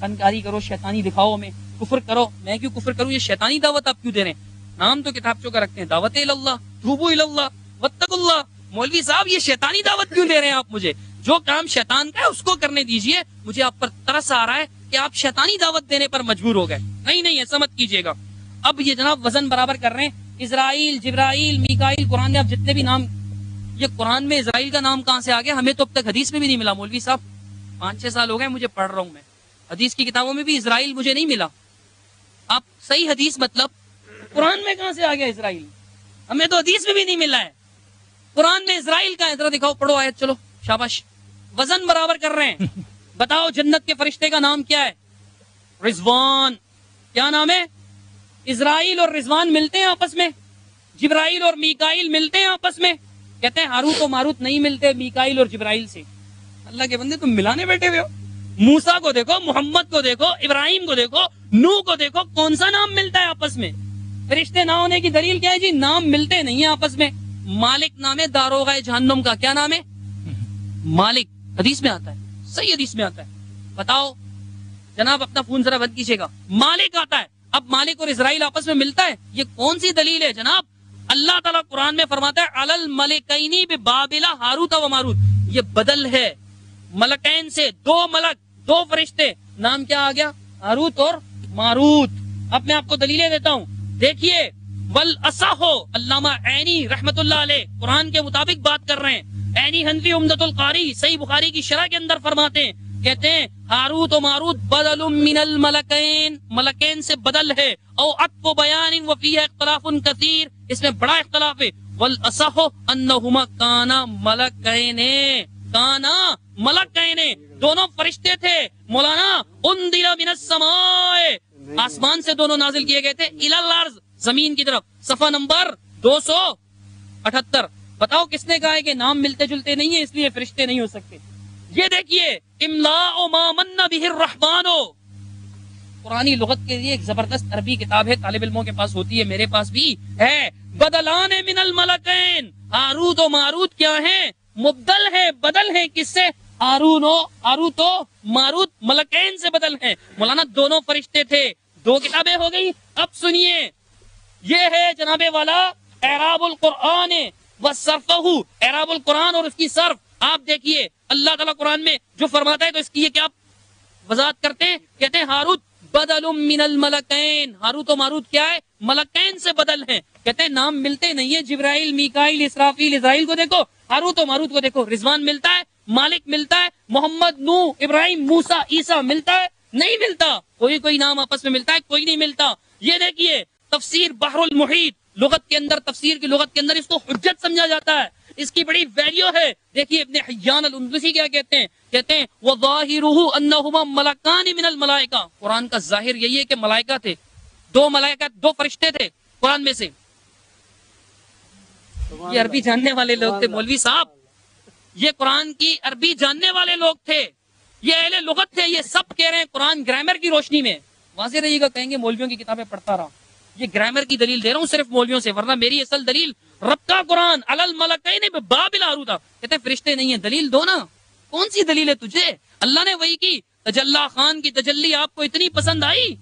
فنکاری کرو، شیطانی دکھاؤ ہمیں، کفر کرو. میں کیوں کفر کروں؟ یہ شیطانی دعوت آپ کیوں دے رہے ہیں؟ نام تو کتابچوں کا رکھتے ہیں، دعوت اللہ، توبوا الی اللہ واتقوا اللہ. مولوی صاحب یہ شیطانی دعوت کیوں دے رہے ہیں آپ مجھے؟ جو کام شیطان کا ہے اس کو کرنے دیجئے. مجھے آپ پر ترس آ رہا ہے کہ آپ شیطانی دعوت دینے پر مجبور ہو گئے. نہیں ایسا مت کیجیے گا. اب یہ جناب وزن برابر کر رہے ہیں، اسرائیل، جبرائیل، میکائیل، قرآن میں آپ جتنے بھی نام، یہ قرآن میں اسرائیل کا نام کہاں سے آ گیا؟ ہمیں تو اب تک حدیث میں بھی نہیں ملا. مولوی صاحب 5-6 سال ہو گئے مجھے پڑھ رہا ہوں میں، حدیث کی کتابوں میں بھی اسرائیل مجھے نہیں ملا. آپ صحیح حدیث مطلب قرآن میں کہاں سے آ گیا اسرائیل؟ ہمیں تو حدیث میں بھی نہیں ملا ہے. قرآن میں اسرائیل کا ہے؟ ذرا دکھاؤ، پڑھو آیت. چلو شاباش، وزن برابر کر رہے ہیں. بتاؤ جنت کے فرشتے کا نام کیا ہے؟ رضوان. کیا نام ہے؟ اسرائیل اور رضوان ملتے ہیں آپس میں، جبرائیل اور میکائیل ملتے ہیں آپس میں. کہتے ہیں ہاروت و ماروت نہیں ملتے میکائیل اور جبرائیل سے. اللہ کے بندے تم ملانے بیٹھے ہوئے ہو. موسیٰ کو دیکھو، محمد کو دیکھو، ابراہیم کو دیکھو، نوح کو دیکھو، کون سا نام ملتا ہے آپس میں؟ فرشتے نہ ہونے کی دلیل کیا ہے جی؟ نام ملتے نہیں ہیں آپس میں. مالک نام ہے داروغہ جہنم کا. کیا نام ہے؟ مالک. حدیث میں آتا ہے، صحیح حدیث میں آتا ہے. بتاؤ جناب، اپنا فون ذرا بند کیجیے گا. مالک آتا ہے. اب مالک اور اسرائیل آپس میں ملتا ہے؟ یہ کون سی دلیل ہے جناب؟ اللہ تعالیٰ قرآن میں فرماتا ہے علی الملکین ببابل ہاروت و ماروت. یہ بدل ہے ملکین سے، 2 ملک، 2 فرشتے. نام کیا آ گیا؟ ہاروت اور ماروت. اب میں آپ کو دلیلیں دیتا ہوں. دیکھیے والاصح، علامہ عینی رحمت اللہ علیہ قرآن کے مطابق بات کر رہے ہیں. عینی حنفی عمدۃ القاری صحیح بخاری کی شرح کے اندر فرماتے ہیں، کہتے ہیں ہاروت و ماروت بدل من الملکین، ملکین سے بدل ہے. او عطف بیان وفیہ اختلاف کثیر، اس میں بڑا اختلاف ہے. والاصح انہما کانا ملکین، کانا ملکین، دونوں فرشتے تھے. مولانا انزل من السماء، آسمان سے دونوں نازل کیے گئے تھے. الی الارض، زمین کی طرف. صفحہ نمبر 278. بتاؤ کس نے کہا ہے کہ نام ملتے جلتے نہیں ہیں اس لیے فرشتے نہیں ہو سکتے؟ یہ دیکھیے املاء ما من بہ الرحمن، قرآنی لغت کے لیے ایک زبردست عربی کتاب ہے، طالب علموں کے پاس ہوتی ہے، میرے پاس بھی ہے. بدلان من الملکین، ہاروت و ماروت کیا ہیں؟ مبدل ہے، بدل ہے. کس سے؟ ہاروت و ماروت ملکین سے بدل ہیں. مولانا دونوں فرشتے تھے. 2 کتابیں ہو گئی. اب سنیے، یہ ہے جناب والا اعراب القرآن وصرفہ، اعراب القرآن اور اس کی صرف. آپ دیکھیے اللہ تعالیٰ قرآن میں جو فرماتا ہے تو اس کی یہ کیا وضاحت کرتے ہیں؟ کہتے ہیں ہاروت بدل من الملکین، ہاروت و ماروت کیا ہے؟ ملکین سے بدل ہیں. کہتے ہیں نام ملتے نہیں ہیں. جبرائیل، میکائیل، اسرافیل، اسرائیل کو دیکھو، ہاروت و ماروت کو دیکھو. رضوان ملتا ہے، مالک ملتا ہے، محمد، نوح، ابراہیم، موسیٰ، عیسیٰ ملتا ہے؟ نہیں ملتا. کوئی نام آپس میں ملتا ہے، کوئی نہیں ملتا. یہ دیکھیے تفسیر بحر المحیط، لغت کے اندر، تفسیر کی لغت کے اندر اس کو حجت سمجھا جاتا ہے، اس کی بڑی ویلیو ہے. دیکھیے ابن حیان الاندلسی کیا کہتے ہیں؟ کہتے ہیں وَظَاهِرُهُ أَنَّهُمَا مَلَكَانِ مِنَ الْمَلَائِكَةِ، قرآن کا ظاہر یہی ہے کہ ملائکہ تھے. 2 ملائکہ، 2 فرشتے تھے قرآن میں سے. یہ عربی جاننے والے لوگ تھے مولوی صاحب، یہ قرآن کی عربی جاننے والے لوگ تھے، یہ اہل لغت تھے. یہ سب کہہ رہے ہیں قرآن گرامر کی روشنی میں. واضح رہیے گا، کہیں گے مولویوں کی کتابیں پڑھتا رہا. یہ گرامر کی دلیل دے رہا ہوں صرف مولویوں سے، ورنہ میری اصل دلیل رب کا قرآن علی الملکین ببابل ہاروت. کہتے ہیں فرشتے نہیں ہیں. دلیل دو نا، کون سی دلیل ہے تجھے؟ اللہ نے وہی کی. تجلی خان کی تجلی آپ کو اتنی پسند آئی،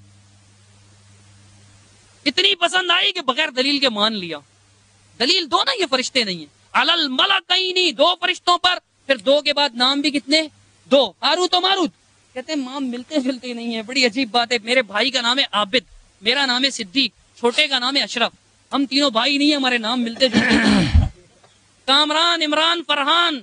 اتنی پسند آئی کہ بغیر دلیل کے مان لیا. دلیل دو نا، یہ فرشتے نہیں ہیں. علی الملکین، 2 فرشتوں پر. پھر 2 کے بعد نام بھی کتنے؟ 2، ہاروت و ماروت. کہتے ہیں نام ملتے جلتے نہیں ہیں. بڑی عجیب بات ہے. میرے بھائی کا نام ہے عابد، میرا نام ہے صدیق، چھوٹے کا نام ہے اشرف. ہم تینوں بھائی نہیں ہیں، ہمارے نام ملتے جلتے نہیں. کامران، عمران، فرحان،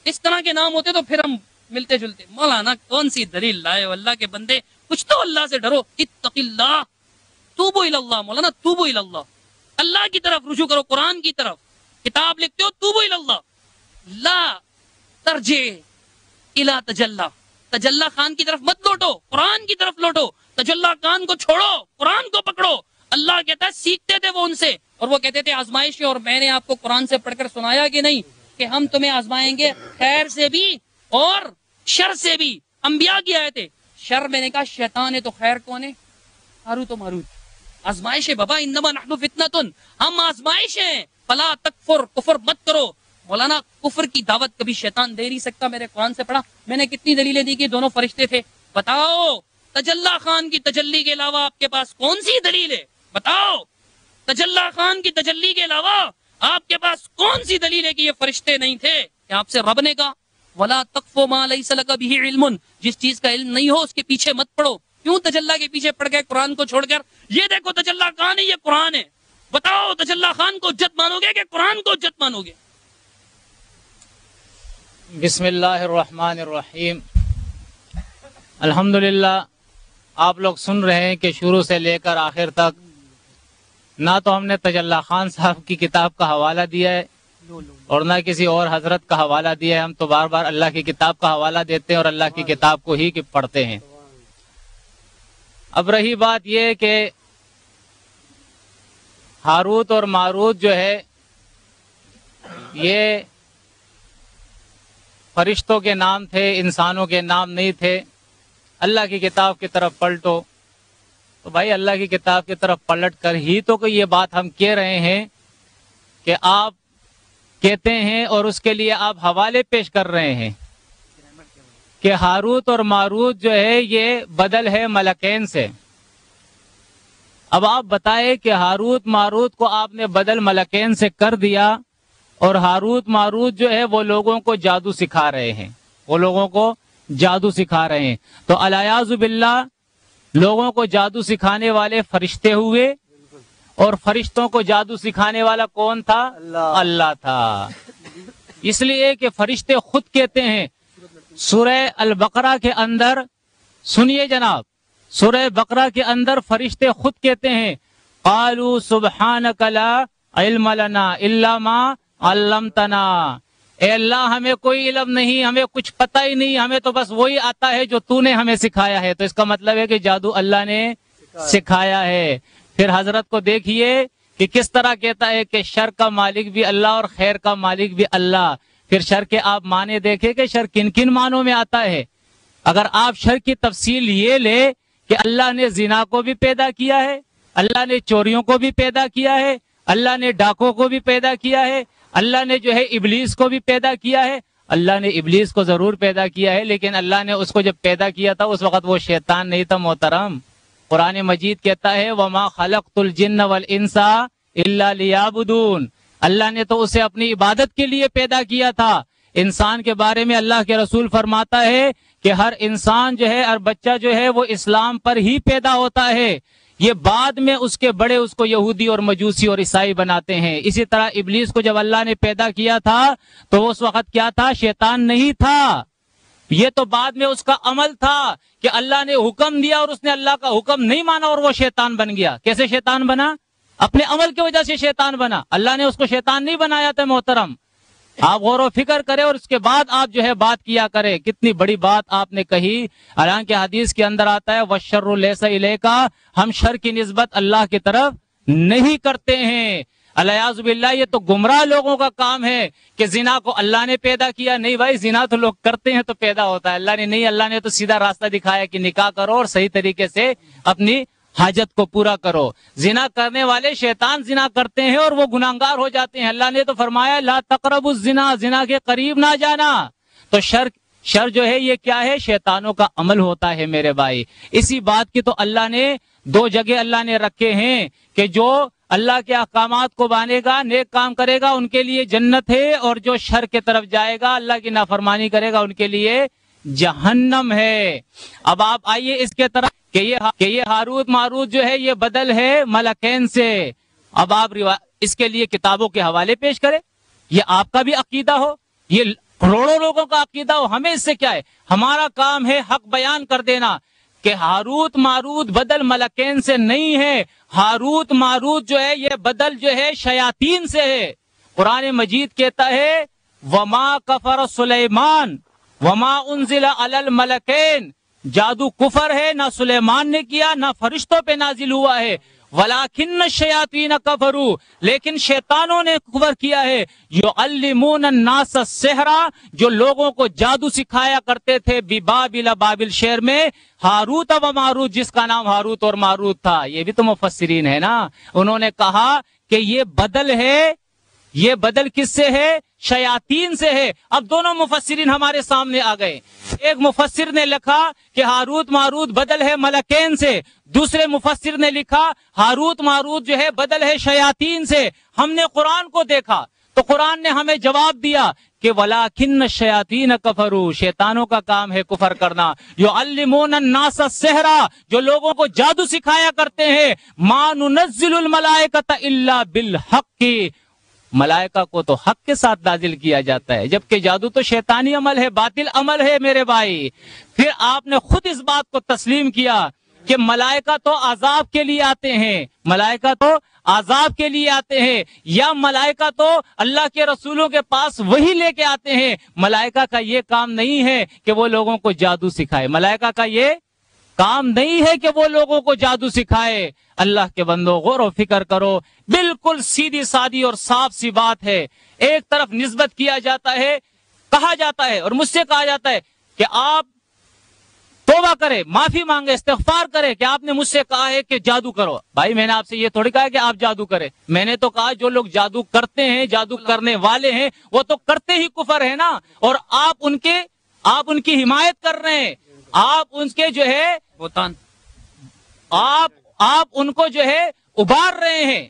اس طرح کے نام ہوتے تو پھر ہم ملتے جلتے. مولانا کون سی دلیل لائے ہو؟ اللہ کے بندے کچھ تو اللہ سے ڈرو. اتق اللہ، توبو الی اللہ. مولانا توبو الی اللہ، اللہ کی طرف رجوع کرو، قرآن کی طرف. کتاب لکھتے ہو توبو الی اللہ، لا ترجع الی تجلی. تجلی خان کی طرف مت لوٹو، قرآن کی طرف لوٹو. تجلی خان کو چھوڑو، قرآن کو پکڑو. اللہ کہتا ہے سیکھتے تھے وہ ان سے، اور وہ کہتے تھے آزمائش ہے. اور میں نے آپ کو قرآن سے پڑھ کر سنایا کہ نہیں کہ ہم تمہیں آزمائیں گے خیر سے بھی اور شر سے بھی. انبیاء کی آیت ہے. شر میں نے کہا شیطان ہے، تو خیر کون ہے؟ ہاروت و ماروت. آزمائش ہے بابا، انما نحن فتنۃ، ہم آزمائش ہیں. فلا تکفر، کفر مت کرو. مولانا کفر کی دعوت کبھی شیطان دے نہیں سکتا. میرے قرآن سے پڑھا، میں نے کتنی دلیلیں دی کہ 2 فرشتے تھے. بتاؤ تجلی خان کی تجلی کے علاوہ آپ کے پاس کون سی دلیل ہے؟ بتاؤ تجلی خان کی تجلی کے علاوہ آپ کے پاس کون سی دلیل ہے کہ یہ فرشتے نہیں تھے؟ کہ آپ سے رب نے کہا وَلَا تَقْفُ مَا لَيْسَ لَكَ بِهِ عِلْمٌ، جس چیز کا علم نہیں ہو اس کے پیچھے مت پڑو. کیوں تجلی کے پیچھے پڑ گئے قرآن کو چھوڑ کر؟ یہ دیکھو تجلی خان ہے، یہ قرآن ہے. بتاؤ تجلی خان کو حجت مانو گے کہ قرآن کو حجت مانو گے؟ بسم اللہ الرحمن الرحیم. الحمدللہ آپ لوگ سن رہے ہیں کہ شروع سے لے کر آخر تک نہ تو ہم نے تجلی خان صاحب کی کتاب کا حوالہ دیا ہے اور نہ کسی اور حضرت کا حوالہ دیا ہے. ہم تو بار بار اللہ کی کتاب کا حوالہ دیتے ہیں اور اللہ کی کتاب کو ہی پڑھتے ہیں. اب رہی بات یہ کہ ہاروت اور ماروت جو ہے یہ فرشتوں کے نام تھے، انسانوں کے نام نہیں تھے. اللہ کی کتاب کی طرف پلٹو تو بھائی اللہ کی کتاب کی طرف پلٹ کر ہی تو کہ یہ بات ہم کہہ رہے ہیں کہ آپ کہتے ہیں اور اس کے لیے آپ حوالے پیش کر رہے ہیں کہ ہاروت اور ماروت جو ہے یہ بدل ہے ملکین سے. اب آپ بتائیں کہ ہاروت ماروت کو آپ نے بدل ملکین سے کر دیا اور ہاروت ماروت جو ہے وہ لوگوں کو جادو سکھا رہے ہیں، وہ لوگوں کو جادو سکھا رہے ہیں. تو الیاذ باللہ لوگوں کو جادو سکھانے والے فرشتے ہوئے اور فرشتوں کو جادو سکھانے والا کون تھا؟ اللہ تھا. اس لیے کہ فرشتے خود کہتے ہیں سورہ البقرہ کے اندر، سنیے جناب، سورہ بقرہ کے اندر فرشتے خود کہتے ہیں قالوا سبحانک لا علم لنا الا ما علمتنا. اے اللہ ہمیں کوئی علم نہیں، ہمیں کچھ پتہ ہی نہیں، ہمیں تو بس وہی آتا ہے جو تو نے ہمیں سکھایا ہے. تو اس کا مطلب ہے کہ جادو اللہ نے سکھایا ہے. پھر حضرت کو دیکھیے کہ کس طرح کہتا ہے کہ شر کا مالک بھی اللہ اور خیر کا مالک بھی اللہ. پھر شر کے آپ معنی دیکھیں کہ شر کن کن معنوں میں آتا ہے. اگر آپ شر کی تفصیل یہ لے کہ اللہ نے زنا کو بھی پیدا کیا ہے، اللہ نے چوریوں کو بھی پیدا کیا ہے، اللہ نے ڈاکوں کو بھی پیدا کیا ہے، اللہ نے جو ہے ابلیس کو بھی پیدا کیا ہے. اللہ نے ابلیس کو ضرور پیدا کیا ہے لیکن اللہ نے اس کو جب پیدا کیا تھا اس وقت وہ شیطان نہیں تھا محترم. قرآن مجید کہتا ہے وَمَا خَلَقْتُ الْجِنَّ وَالْإِنسَ إِلَّا لِيَعْبُدُونَ. اللہ نے تو اسے اپنی عبادت کے لیے پیدا کیا تھا. انسان کے بارے میں اللہ کے رسول فرماتا ہے کہ ہر انسان جو ہے، ہر بچہ جو ہے وہ اسلام پر ہی پیدا ہوتا ہے. یہ بعد میں اس کے بڑے اس کو یہودی اور مجوسی اور عیسائی بناتے ہیں. اسی طرح ابلیس کو جب اللہ نے پیدا کیا تھا تو اس وقت کیا تھا؟ شیطان نہیں تھا. یہ تو بعد میں اس کا عمل تھا کہ اللہ نے حکم دیا اور اس نے اللہ کا حکم نہیں مانا اور وہ شیطان بن گیا. کیسے شیطان بنا؟ اپنے عمل کی وجہ سے شیطان بنا. اللہ نے اس کو شیطان نہیں بنایا تھا محترم. آپ غور و فکر کریں اور اس کے بعد آپ جو ہے بات کیا کریں. کتنی بڑی بات آپ نے کہی. حالانکہ حدیث کے اندر آتا ہے وَالشَّرُّ لَيْسَ إِلَيْكَ، ہم شر کی نسبت اللہ کی طرف نہیں کرتے ہیں. الیاذ باللہ یہ تو گمراہ لوگوں کا کام ہے کہ زنا کو اللہ نے پیدا کیا. نہیں بھائی، زنا تو لوگ کرتے ہیں تو پیدا ہوتا ہے، اللہ نے نہیں. اللہ نے تو سیدھا راستہ دکھایا کہ نکاح کرو اور صحیح طریقے سے اپنی حاجت کو پورا کرو. زنا کرنے والے شیطان زنا کرتے ہیں اور وہ گناہگار ہو جاتے ہیں. اللہ نے تو فرمایا لا تقربوا الزنا، زنا کے قریب نہ جانا. تو شر جو ہے یہ کیا ہے؟ شیطانوں کا عمل ہوتا ہے میرے بھائی. اسی بات کی تو اللہ نے دو جگہ اللہ نے رکھے ہیں کہ جو اللہ کے احکامات کو مانے گا، نیک کام کرے گا، ان کے لیے جنت ہے، اور جو شر کے طرف جائے گا، اللہ کی نافرمانی کرے گا، ان کے لیے جہنم ہے. اب آپ آئیے اس کے طرف کہ یہ ہاروت ماروت جو ہے یہ بدل ہے ملکین سے. اب آپ اس کے لیے کتابوں کے حوالے پیش کریں. یہ آپ کا بھی عقیدہ ہو، یہ کروڑوں لوگوں کا عقیدہ ہو، ہمیں اس سے کیا ہے؟ ہمارا کام ہے حق بیان کر دینا کہ ہاروت ماروت بدل ملکین سے نہیں ہے. ہاروت ماروت جو ہے یہ بدل جو ہے شیاطین سے ہے. قرآن مجید کہتا ہے وَمَا كَفَرَ سُلَيْمَانَ وَمَا أُنزِلَ عَلَى الْمَلَكَيْنِ. جادو کفر ہے، نہ سلیمان نے کیا، نہ فرشتوں پہ نازل ہوا ہے. وَلَكِنَّ الشَّيَاطِينَ كَفَرُوا، لیکن شیطانوں نے کفر کیا ہے. يُعَلِّمُونَ النَّاسَ السِّحْرَ، جو لوگوں کو جادو سکھایا کرتے تھے بِبَابِلَ، بابل شہر میں، ہاروت و ماروت، جس کا نام ہاروت اور ماروت تھا. یہ بھی تو مفسرین ہے نا، انہوں نے کہا کہ یہ بدل ہے. یہ بدل کس سے ہے؟ شیاطین سے ہے. اب دونوں مفسرین ہمارے سامنے آ گئے. ایک مفسر نے لکھا کہ ہاروت ماروت بدل ہے ملکین سے، دوسرے مفسر نے لکھا ہاروت ماروت جو ہے بدل ہے شیاطین سے. ہم نے قرآن کو دیکھا تو قرآن نے ہمیں جواب دیا کہ وَلَكِنَّ الشَّيَاطِينَ كَفَرُوا، شیطانوں کا کام ہے کفر کرنا. يُعَلِّمُونَ النَّاسَ السِّحْرَ، جو لوگوں کو جادو سکھایا کرتے ہیں. مَا نُنَزِّلُ الْمَلَائِكَةَ إِلَّا بِالْحَقِّ، ملائکہ کو تو حق کے ساتھ نازل کیا جاتا ہے، جبکہ جادو تو شیطانی عمل ہے، باطل عمل ہے میرے بھائی۔ پھر آپ نے خود اس بات کو تسلیم کیا کہ ملائکہ تو عذاب کے لیے آتے ہیں، ملائکہ تو عذاب کے لیے آتے ہیں، یا ملائکہ تو اللہ کے رسولوں کے پاس وہی لے کے آتے ہیں۔ ملائکہ کا یہ کام نہیں ہے کہ وہ لوگوں کو جادو سکھائے، ملائکہ کا یہ کام نہیں ہے کہ وہ لوگوں کو جادو سکھائے۔ اللہ کے بندو غور و فکر کرو، بالکل سیدھی سادی اور صاف سی بات ہے۔ ایک طرف نسبت کیا جاتا ہے، کہا جاتا ہے اور مجھ سے کہا جاتا ہے کہ آپ توبہ کرے، معافی مانگے، استغفار کرے کہ آپ نے مجھ سے کہا ہے کہ جادو کرو۔ بھائی میں نے آپ سے یہ تھوڑی کہا کہ آپ جادو کرے، میں نے تو کہا جو لوگ جادو کرتے ہیں، جادو کرنے والے ہیں، وہ تو کرتے ہی کفر ہے نا، اور آپ ان کی حمایت کر رہے ہیں، آپ ان کے جو ہے بہتان، آپ ان کو جو ہے ابھار رہے ہیں،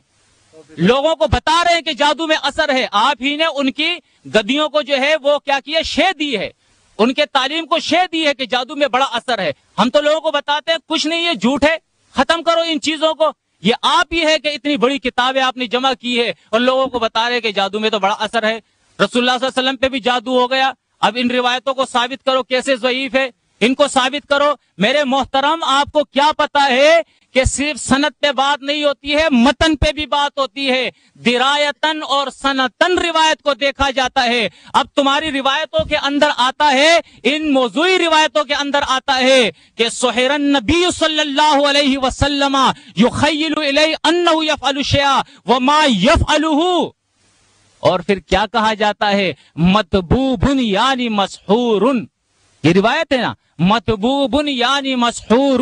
لوگوں کو بتا رہے ہیں کہ جادو میں اثر ہے۔ آپ ہی نے ان کی گدیوں کو جو ہے وہ کیا کیا، شے دی ہے، ان کے تعلیم کو شے دی ہے کہ جادو میں بڑا اثر ہے۔ ہم تو لوگوں کو بتاتے ہیں کچھ نہیں، یہ جھوٹ ہے، ختم کرو ان چیزوں کو۔ یہ آپ ہی ہے کہ اتنی بڑی کتابیں آپ نے جمع کی ہے اور لوگوں کو بتا رہے کہ جادو میں تو بڑا اثر ہے۔ رسول اللہ صلی اللہ علیہ وسلم پہ بھی جادو ہو گیا، اب ان روایتوں کو ثابت کرو کیسے ضعیف ہے، ان کو ثابت کرو۔ میرے محترم، آپ کو کیا پتا ہے کہ صرف سند پہ بات نہیں ہوتی ہے، متن پہ بھی بات ہوتی ہے۔ درایتن اور سنتن روایت کو دیکھا جاتا ہے۔ اب تمہاری روایتوں کے اندر آتا ہے، ان موضوعی روایتوں کے اندر آتا ہے کہ سحر النبی صلی اللہ علیہ وسلم یخیل الیہ انہ یفعل شیئا وما یفعلہ، اور پھر کیا کہا جاتا ہے، مطبوب یعنی مسحور۔ یہ روایت ہے نا، مطبوب یعنی مسحور۔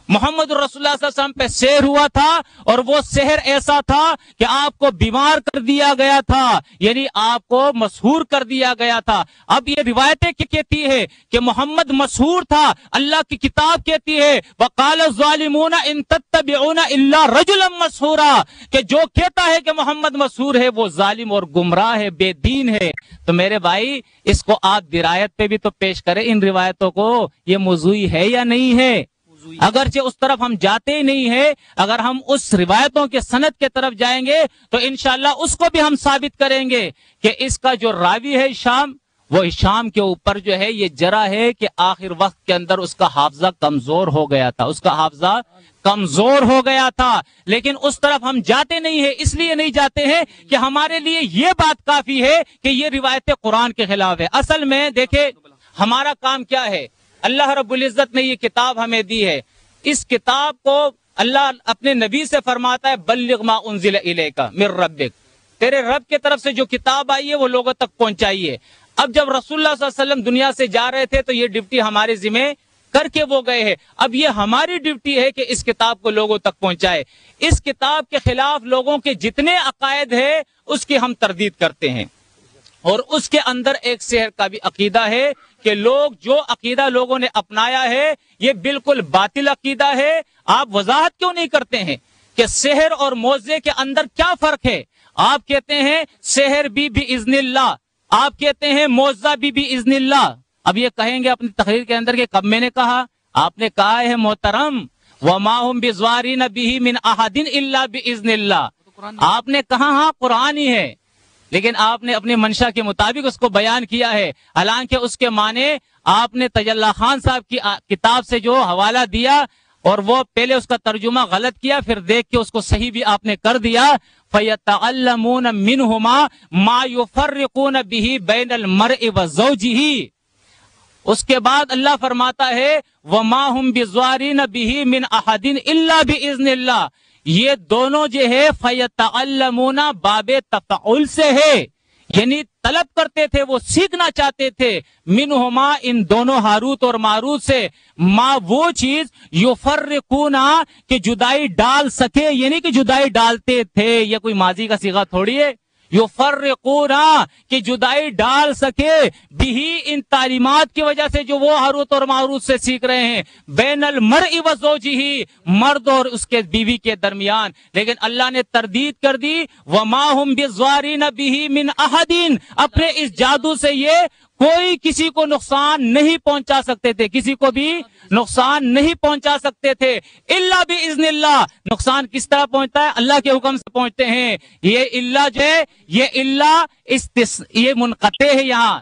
محمد رسول اللہ صلی اللہ علیہ وسلم پہ سحر ہوا تھا، اور وہ سحر ایسا تھا کہ آپ کو بیمار کر دیا گیا تھا، یعنی آپ کو مسحور کر دیا گیا تھا۔ اب یہ روایتیں کہتی ہے کہ محمد مسحور تھا، اللہ کی کتاب کہتی ہے وقال الظالمون ان تتبعون الا رجلا مسحورا، کہ جو کہتا ہے کہ محمد مسحور ہے وہ ظالم اور گمراہ ہے، بے دین ہے۔ تو میرے بھائی اس کو آپ درایت پہ بھی تو پیش کریں، ان روایتوں کو، یہ موضوعی ہے یا نہیں ہے؟ اگرچہ اس طرف ہم جاتے ہی نہیں ہے، اگر ہم اس روایتوں کے سند کے طرف جائیں گے تو انشاءاللہ اس کو بھی ہم ثابت کریں گے کہ اس کا جو راوی ہے ہشام، وہ ہشام کے اوپر جو ہے یہ جرح ہے کہ آخر وقت کے اندر اس کا حافظہ کمزور ہو گیا تھا، اس کا حافظہ کمزور ہو گیا تھا۔ لیکن اس طرف ہم جاتے نہیں ہیں، اس لیے نہیں جاتے ہیں کہ ہمارے لیے یہ بات کافی ہے کہ یہ روایتیں قرآن کے خلاف ہے۔ اصل میں دیکھیں ہمارا کام کیا ہے، اللہ رب العزت نے یہ کتاب ہمیں دی ہے، اس کتاب کو اللہ اپنے نبی سے فرماتا ہے بلغ ما انزل الیک من ربک، تیرے رب کی طرف سے جو کتاب آئی ہے وہ لوگوں تک پہنچائیے۔ اب جب رسول اللہ صلی اللہ علیہ وسلم دنیا سے جا رہے تھے تو یہ ڈیوٹی ہمارے ذمہ کر کے وہ گئے ہیں، اب یہ ہماری ڈیوٹی ہے کہ اس کتاب کو لوگوں تک پہنچائے۔ اس کتاب کے خلاف لوگوں کے جتنے عقائد ہیں اس کی ہم تردید کرتے ہیں، اور اس کے اندر ایک سحر کا بھی عقیدہ ہے کہ لوگ جو عقیدہ لوگوں نے اپنایا ہے یہ بالکل باطل عقیدہ ہے۔ آپ وضاحت کیوں نہیں کرتے ہیں کہ سحر اور موعظے کے اندر کیا فرق ہے؟ آپ کہتے ہیں سحر بھی باذن اللہ، آپ کہتے ہیں موعظہ بھی باذن اللہ۔ اب یہ کہیں گے اپنی تقریر کے اندر کہ کب میں نے کہا؟ آپ نے کہا ہے محترم وما هم بضارین به من احد الا باذن اللہ، آپ نے کہا ہاں قرآن ہی ہے، لیکن آپ نے اپنی منشا کے مطابق اس کو بیان کیا ہے، حالانکہ اس کے معنی آپ نے تجلی خان صاحب کی کتاب سے جو حوالہ دیا اور وہ پہلے اس کا ترجمہ غلط کیا، پھر دیکھ کے اس کو صحیح بھی آپ نے کر دیا۔ فَيَتَعَلَّمُونَ مِنْهُمَا مَا يُفَرِّقُونَ بِهِ بَيْنَ الْمَرْءِ وَزَوْجِهِ، اس کے بعد اللہ فرماتا ہے وَمَا هُمْ بِضَارِّينَ بِهِ مِنْ أَحَدٍ إِلَّا بِإِذْنِ اللَّهِ، یہ دونوں جو ہے فَيَتَعَلَّمُونَ باب تفعل سے ہے، یعنی طلب کرتے تھے، وہ سیکھنا چاہتے تھے، منہما ان دونوں ہاروت اور ماروت سے، ما وہ چیز یفرقون کہ جدائی ڈال سکے، یعنی کہ جدائی ڈالتے تھے، یہ کوئی ماضی کا صیغہ تھوڑی ہے، یفرقون کہ جدائی ڈال سکے، بھی ان تعلیمات کی وجہ سے جو وہ ہاروت اور ماروت سے سیکھ رہے ہیں، بین المرء و زوجہ، مرد اور اس کے بیوی کے درمیان۔ لیکن اللہ نے تردید کر دی وما هم بضارین به من احد، اپنے اس جادو سے یہ کوئی کسی کو نقصان نہیں پہنچا سکتے تھے، کسی کو بھی نقصان نہیں پہنچا سکتے تھے الا باذن اللہ۔ نقصان کس طرح پہنچتا ہے؟ اللہ کے حکم سے پہنچتے ہیں۔ یہ اللہ جو ہے یہ اللہ یہ منقطع ہے، یہاں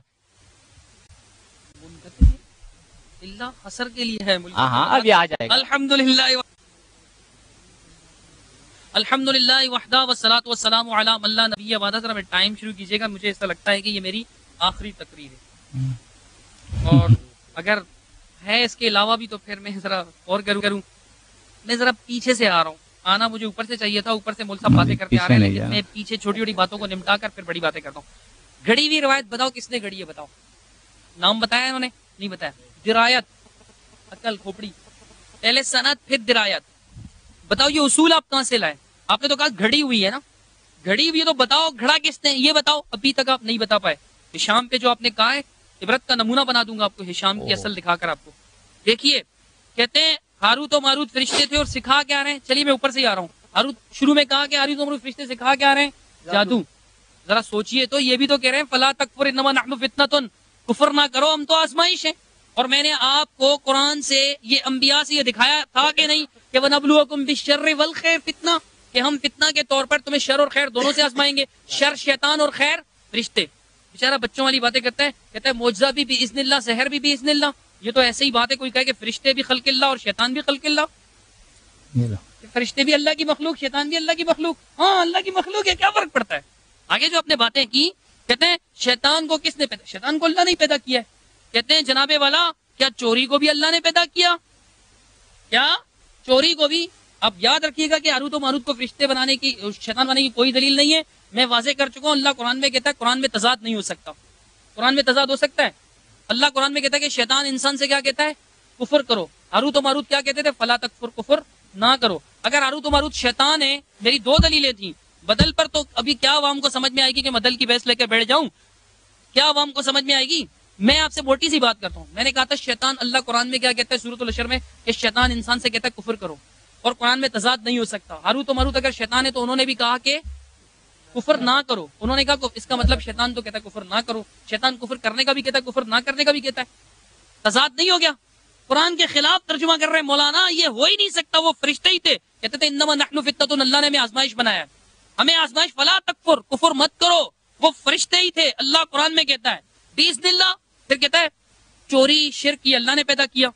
اللہ حسر کے لیے ہے۔ ہاں اب یہ آ جائے گا۔ الحمدللہ وحدہ والصلاۃ والسلام علی من لا نبی بعدہ۔ ذرا میں ٹائم شروع کیجیے گا، مجھے ایسا لگتا ہے کہ یہ میری آخری تقریر ہے، اور اگر ہے اس کے علاوہ بھی تو پھر میں ذرا اور کروں۔ میں ذرا پیچھے سے آ رہا ہوں، آنا مجھے اوپر سے چاہیے تھا، اوپر سے مول صاحب باتیں کرتے آ رہے ہیں، لیکن میں پیچھے چھوٹی چھوٹی باتوں کو نمٹا کر پھر بڑی باتیں کرتا ہوں۔ گھڑی ہوئی روایت بتاؤ، کس نے گھڑی ہے؟ بتاؤ، نام بتایا انہوں نے؟ نہیں بتایا۔ درایت، عقل کھوپڑی، پہلے سند پھر درایت۔ بتاؤ یہ اصول آپ کہاں سے لائے؟ آپ نے تو کہا گھڑی ہوئی ہے نا، گھڑی ہوئی ہے تو بتاؤ گھڑا کس نے؟ یہ بتاؤ، ابھی تک آپ نہیں بتا پائے۔ ہشام پہ جو آپ نے کہا ہے، عبرت کا نمونہ بنا دوں گا آپ کو، ہشام کی اصل دکھا کر آپ کو۔ دیکھیے کہتے ہیں ہاروت و ماروت فرشتے تھے اور سکھا کیا رہے ہیں؟ چلیے میں اوپر سے ہی آ رہا ہوں۔ ہاروت شروع میں کہا کہ ہاروت و ماروت فرشتے سکھا کیا رہے ہیں؟ جادو۔ ذرا سوچئے تو، یہ بھی تو کہہ رہے ہیں فلا تکفر انما نحن فتنۃ، کفر نہ کرو ہم تو آزمائش ہیں۔ اور میں نے آپ کو قرآن سے یہ انبیاء سے یہ دکھایا تھا کہ نہیں کہ وَنَبْلُوَكُمْ بِالشَّرِّ وَالْخَيْرِ فتنہ، کہ ہم فتنہ کے طور پر تمہیں شر اور خیر دونوں سے آزمائیں گے۔ شر شیطان اور خیر فرشتے۔ بیچارہ بچوں والی باتیں کرتا ہے، کہتا ہے معجزہ بھی باذن اللہ، سحر بھی باذن اللہ۔ یہ تو ایسے ہی بات ہے، کوئی کہے کہ فرشتے بھی خلق اللہ اور شیطان بھی خلق اللہ، فرشتے بھی اللہ کی مخلوق، شیطان بھی اللہ کی مخلوق۔ ہاں اللہ کی مخلوق ہے، کیا فرق پڑتا ہے؟ آگے جو اپنے باتیں کی، کہتے ہیں شیطان کو کس نے پیدا؟ شیطان کو اللہ نے پیدا کیا ہے۔ کہتے ہیں جناب والا کیا چوری کو بھی اللہ نے پیدا کیا؟ کیا چوری کو بھی؟ اب یاد رکھیے گا کہ ہاروت و ماروت کو فرشتے بنانے کی، شیطان بنانے کی کوئی دلیل نہیں ہے۔ میں واضح کر چکا ہوں، اللہ قرآن میں کہتا ہے، قرآن میں تضاد نہیں ہو سکتا۔ قرآن میں تضاد ہو سکتا ہے؟ اللہ قرآن میں کہتا ہے کہ شیطان انسان سے کیا کہتا ہے؟ کفر کرو۔ ہاروت و ماروت کیا کہتے تھے؟ فلا تکفر، کفر نہ کرو۔ اگر ہاروت و ماروت شیطان ہے، میری دو دلیلیں تھیں، بدل پر تو ابھی کیا عوام کو سمجھ میں آئے گی کہ بدل کی بحث لے کے بیٹھ جاؤں؟ کیا عوام کو سمجھ میں آئے گی؟ میں آپ سے موٹی سی بات کرتا ہوں، میں نے کہا تھا شیطان، اللہ قرآن میں کیا کہتا ہے سورۃ الحشر میں کہ شیطان انسان سے کہتا ہے کفر کرو، اور قرآن میں تضاد نہیں ہو سکتا۔ ہاروت و ماروت اگر شیطان ہے تو انہوں نے بھی کہا کہ کفر نہ کرو، انہوں نے کہا اس کا مطلب شیطان تو کہتا ہے کفر نہ کرو، شیطان کفر کرنے کا بھی کہتا ہے، کفر نہ کرنے کا بھی کہتا ہے۔ تضاد نہیں ہو گیا؟ قرآن کے خلاف ترجمہ کر رہے ہیں مولانا، یہ ہو ہی نہیں سکتا، وہ فرشتے ہی تھے، کہتے تھے انما نحن فتنۃ، اللہ نے ہمیں آزمائش بنایا، ہمیں آزمائش، فلا تکفر، کفر مت کرو، وہ فرشتے ہی تھے، اللہ قرآن میں کہتا ہے باذن اللہ۔ پھر کہتا ہے چوری شرک یہ اللہ نے پیدا کیا۔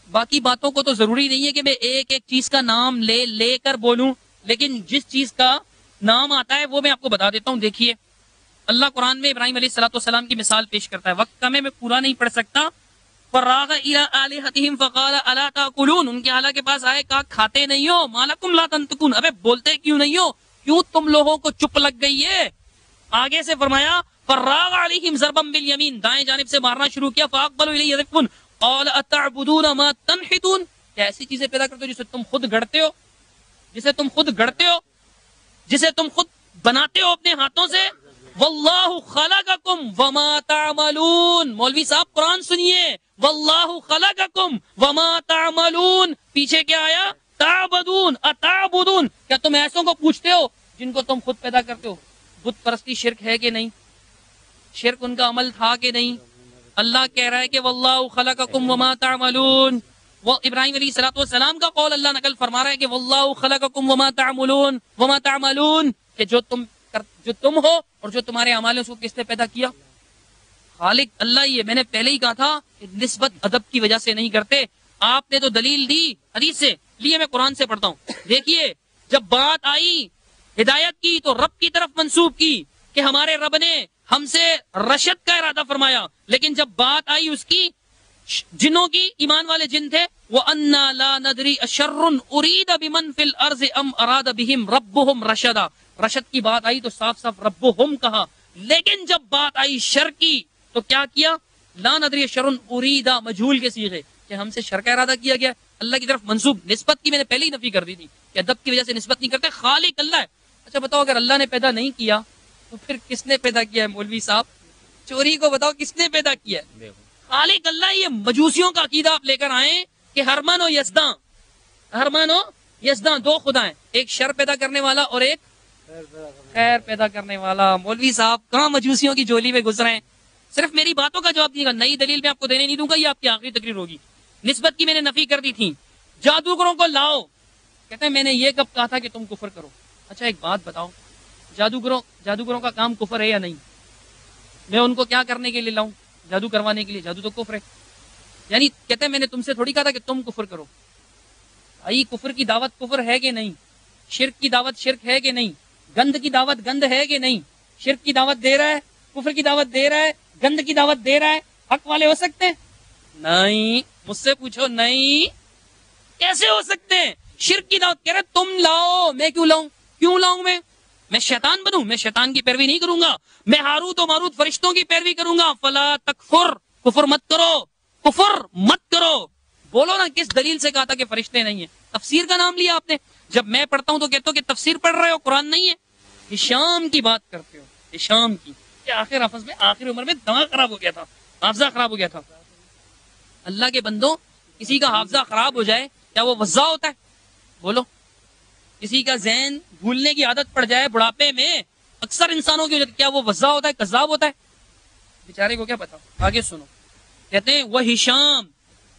باقی باتوں کو تو ضروری نہیں ہے کہ میں ایک ایک چیز کا نام لے کر بولوں، لیکن جس چیز کا نام آتا ہے وہ میں آپ کو بتا دیتا ہوں۔ دیکھیے اللہ قرآن میں ابراہیم علیہ الصلوۃ والسلام کی مثال پیش کرتا ہے، وقت کم ہے میں پورا نہیں پڑھ سکتا۔ فراغ الی آلہتہم فقال الا تاکلون، ان کے الہ کے پاس آئے، کہا کھاتے نہیں ہو، ما لکم لا تنطقون، ابے بولتے کیوں نہیں ہو، کیوں تم لوگوں کو چپ لگ گئی ہے؟ آگے سے فرمایا فراغ علیہم ضربا بالیمین، دائیں جانب سے مارنا شروع کیا، فاقبلوا الیہ یذفون قال اتعبدون ما تنحتون، کیا ایسی چیزیں پیدا کرتے ہو جسے تم خود گڑتے ہو، جسے تم خود گڑتے ہو، جسے تم خود بناتے ہو اپنے ہاتھوں سے۔ واللہ خلقکم وما تعملون، مولوی صاحب قرآن سنیے، واللہ خلقکم وما تعملون، پیچھے کیا آیا؟ تعبدون، اتعبدون، کیا تم ایسوں کو پوچھتے ہو جن کو تم خود پیدا کرتے ہو؟ بت پرستی شرک ہے کہ نہیں؟ شرک ان کا عمل تھا کہ نہیں؟ اللہ کہہ رہا ہے کہ واللہ خلقکم وما تعملون، وہ ابراہیم علیہ الصلوۃ والسلام کا قول اللہ نقل فرما رہا ہے کہ واللہ خلقکم وما تعملون، وما تعملون، کہ جو تم ہو اور جو تمہارے اعمال ہیں اس کو کس نے پیدا کیا؟ خالق اللہ ہی ہے۔ میں نے پہلے ہی کہا تھا کہ نسبت ادب کی وجہ سے نہیں کرتے، آپ نے تو دلیل دی حدیث سے، لیے میں قرآن سے پڑھتا ہوں۔ دیکھیے جب بات آئی ہدایت کی تو رب کی طرف منسوب کی کہ ہمارے رب نے ہم سے رشد کا ارادہ فرمایا، لیکن جب بات آئی اس کی جنوں کی، ایمان والے جن تھے، وَأَنَّا لَا نَدْرِي أَشَرٌ أُرِيدَ بِمَنْ فِي الْأَرْضِ أَمْ أَرَادَ بِهِمْ رَبُّهُمْ رَشَدًا، رشد کی بات آئی تو صاف صاف ربهم کہا، لیکن جب بات آئی شر کی تو کیا کیا؟ لا ندری شر ارید، مجہول کے صیغے کہ ہم سے شر کا ارادہ کیا گیا، اللہ کی طرف منسوب، نسبت کی میں نے پہلے ہی نفی کر دی تھی کہ ادب کی وجہ سے نسبت نہیں کرتے، خالق اللہ ہے۔ اچھا بتاؤ اگر اللہ نے پیدا نہیں کیا تو پھر کس نے پیدا کیا ہے مولوی صاحب؟ چوری کو بتاؤ کس نے پیدا کیا ہے؟ خالق اللہ۔ یہ مجوسیوں کا عقیدہ آپ لے کر آئے کہ ہرمن و یزداں، ہرمن و یزداں دو خدا ہیں، ایک شر پیدا کرنے والا اور ایک خیر پیدا کرنے والا۔ مولوی صاحب کہاں مجوسیوں کی جولی میں گزرے ہیں؟ صرف میری باتوں کا جواب دیے گا، نئی دلیل میں آپ کو دینے نہیں دوں گا، یہ آپ کی آخری تقریر ہوگی. نسبت کی میں نے نفی کر دی تھی. جادوگروں کو لاؤ، کہتے ہیں میں نے یہ کب کہا تھا کہ تم کفر کرو. اچھا ایک بات بتاؤ، جادوگروں کا کام کفر ہے یا نہیں؟ میں ان کو کیا کرنے کے لیے لاؤں؟ جادو کروانے کے لیے. جادو تو کفر ہے. یعنی کہتے ہیں میں نے تم سے تھوڑی کہا تھا کہ تم کفر کرو. آئی کفر کی دعوت کفر ہے کہ نہیں؟ شرک کی دعوت شرک ہے کہ نہیں؟ گند کی دعوت گند ہے کہ نہیں؟ شرک کی دعوت دے رہا ہے، کفر کی دعوت دے رہا ہے، گند کی دعوت دے رہا ہے، حق والے ہو سکتے ہیں؟ نہیں. مجھ سے پوچھو نہیں. کیسے ہو سکتے ہیں؟ شرک کی دعوت کہہ رہے تم لاؤ. میں کیوں لاؤں؟ کیوں لاؤں میں شیطان بنوں؟ میں شیطان کی پیروی نہیں کروں گا. میں ہاروت و ماروت فرشتوں کی پیروی کروں گا. فلا تکفر، کفر مت کرو، کفر مت کرو. بولو نا کس دلیل سے کہا تھا کہ فرشتے نہیں ہیں؟ تفسیر کا نام لیا آپ نے. جب میں پڑھتا ہوں تو کہتا ہوں کہ تفسیر پڑھ رہے ہو، قرآن نہیں ہے. ہشام کی بات کرتے ہو، ہشام کی. آخر حفظ میں آخر عمر میں دماغ خراب ہو گیا تھا، حافظہ خراب ہو گیا تھا. اللہ کے بندوں، کسی کا حافظہ خراب ہو جائے کیا وہ وضع ہوتا ہے؟ بولو. کسی کا ذہن بھولنے کی عادت پڑ جائے بڑھاپے میں، اکثر انسانوں کی، کیا وہ وضع ہوتا ہے؟ کذاب ہوتا ہے؟ بیچارے کو کیا پتا. آگے سنو، کہتے ہیں وہ ہشام،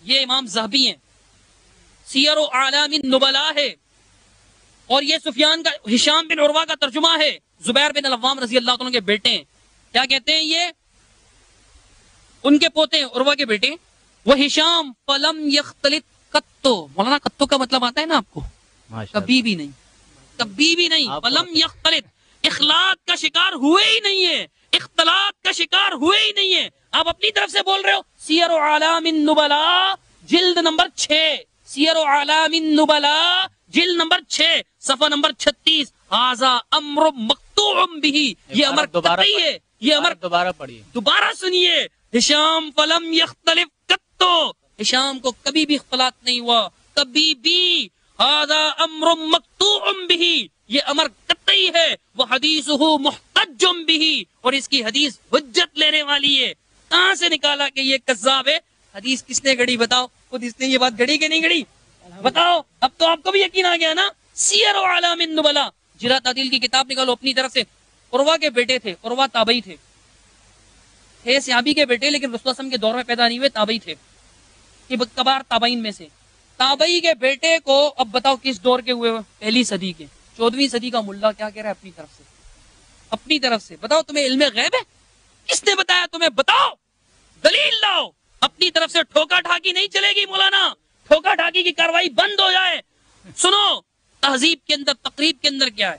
یہ امام ذہبی ہیں، سیر و اعلام النبلاء ہے، اور یہ سفیان کا، ہشام بن عروہ کا ترجمہ ہے، زبیر بن العوام رضی اللہ عنہ کے بیٹے ہیں. کیا کہتے ہیں؟ یہ ان کے پوتے ہیں، عروہ کے بیٹے. وہ ہشام فلم یختلط قطو. مولانا قطو کا مطلب آتا ہے نا آپ کو؟ کبھی بھی نہیں، کبھی بھی نہیں. فلم یختلط، اخلاط کا شکار ہوئے ہی نہیں ہے، اختلاط کا شکار ہوئے ہی نہیں ہے. آپ اپنی طرف سے بول رہے ہو. سیر و اعلام النبلاء جلد نمبر 6، سیر و اعلام النبلاء جلد نمبر 6 صفحہ نمبر 36. ھذا امر مقطوع بہ، یہ امر قطعی ہے. یہ امر دوبارہ پڑھیے، دوبارہ سنیے. ہشام فلم یختلف قطو، ہشام کو کبھی بھی اختلاط نہیں ہوا، کبھی بھی. ھذا امر مقطوع بہ، یہ امر قطعی ہے. وہ حدیثہ محتج بہ، اور اس کی حدیث حجت لینے والی ہے. کہاں سے نکالا کہ یہ کذاب ہے؟ حدیث کس نے گھڑی بتاؤ؟ خود اس نے یہ بات گھڑی کہ نہیں گھڑی؟ بتاؤ. اب تو آپ کو بھی یقین آ گیا نا. سیر و اعلام النبلاء، جرح تعدیل کی کتاب نکالو اپنی طرف سے. عروہ کے بیٹے تھے، عروہ تابعی تھے صحابی کے بیٹے، لیکن رسول اللہ صلی اللہ علیہ وسلم کے دور میں پیدا نہیں ہوئے، تابعی تھے، کبار تابعین میں سے. تابعی کے بیٹے کو اب بتاؤ کس دور کے ہوئے؟ پہلی صدی کے. 14ویں صدی کا ملا کیا کہہ رہا ہے اپنی طرف سے؟ اپنی طرف سے بتاؤ. تمہیں علم غیب ہے؟ کس نے بتایا تمہیں؟ بتاؤ، دلیل لاؤ. اپنی طرف سے ٹھوکا ٹھاکی نہیں چلے گی مولانا. ٹھوکا ٹھاکی کی کاروائی بند ہو جائے. سنو، تہذیب کے اندر، تقریب کے اندر کیا ہے؟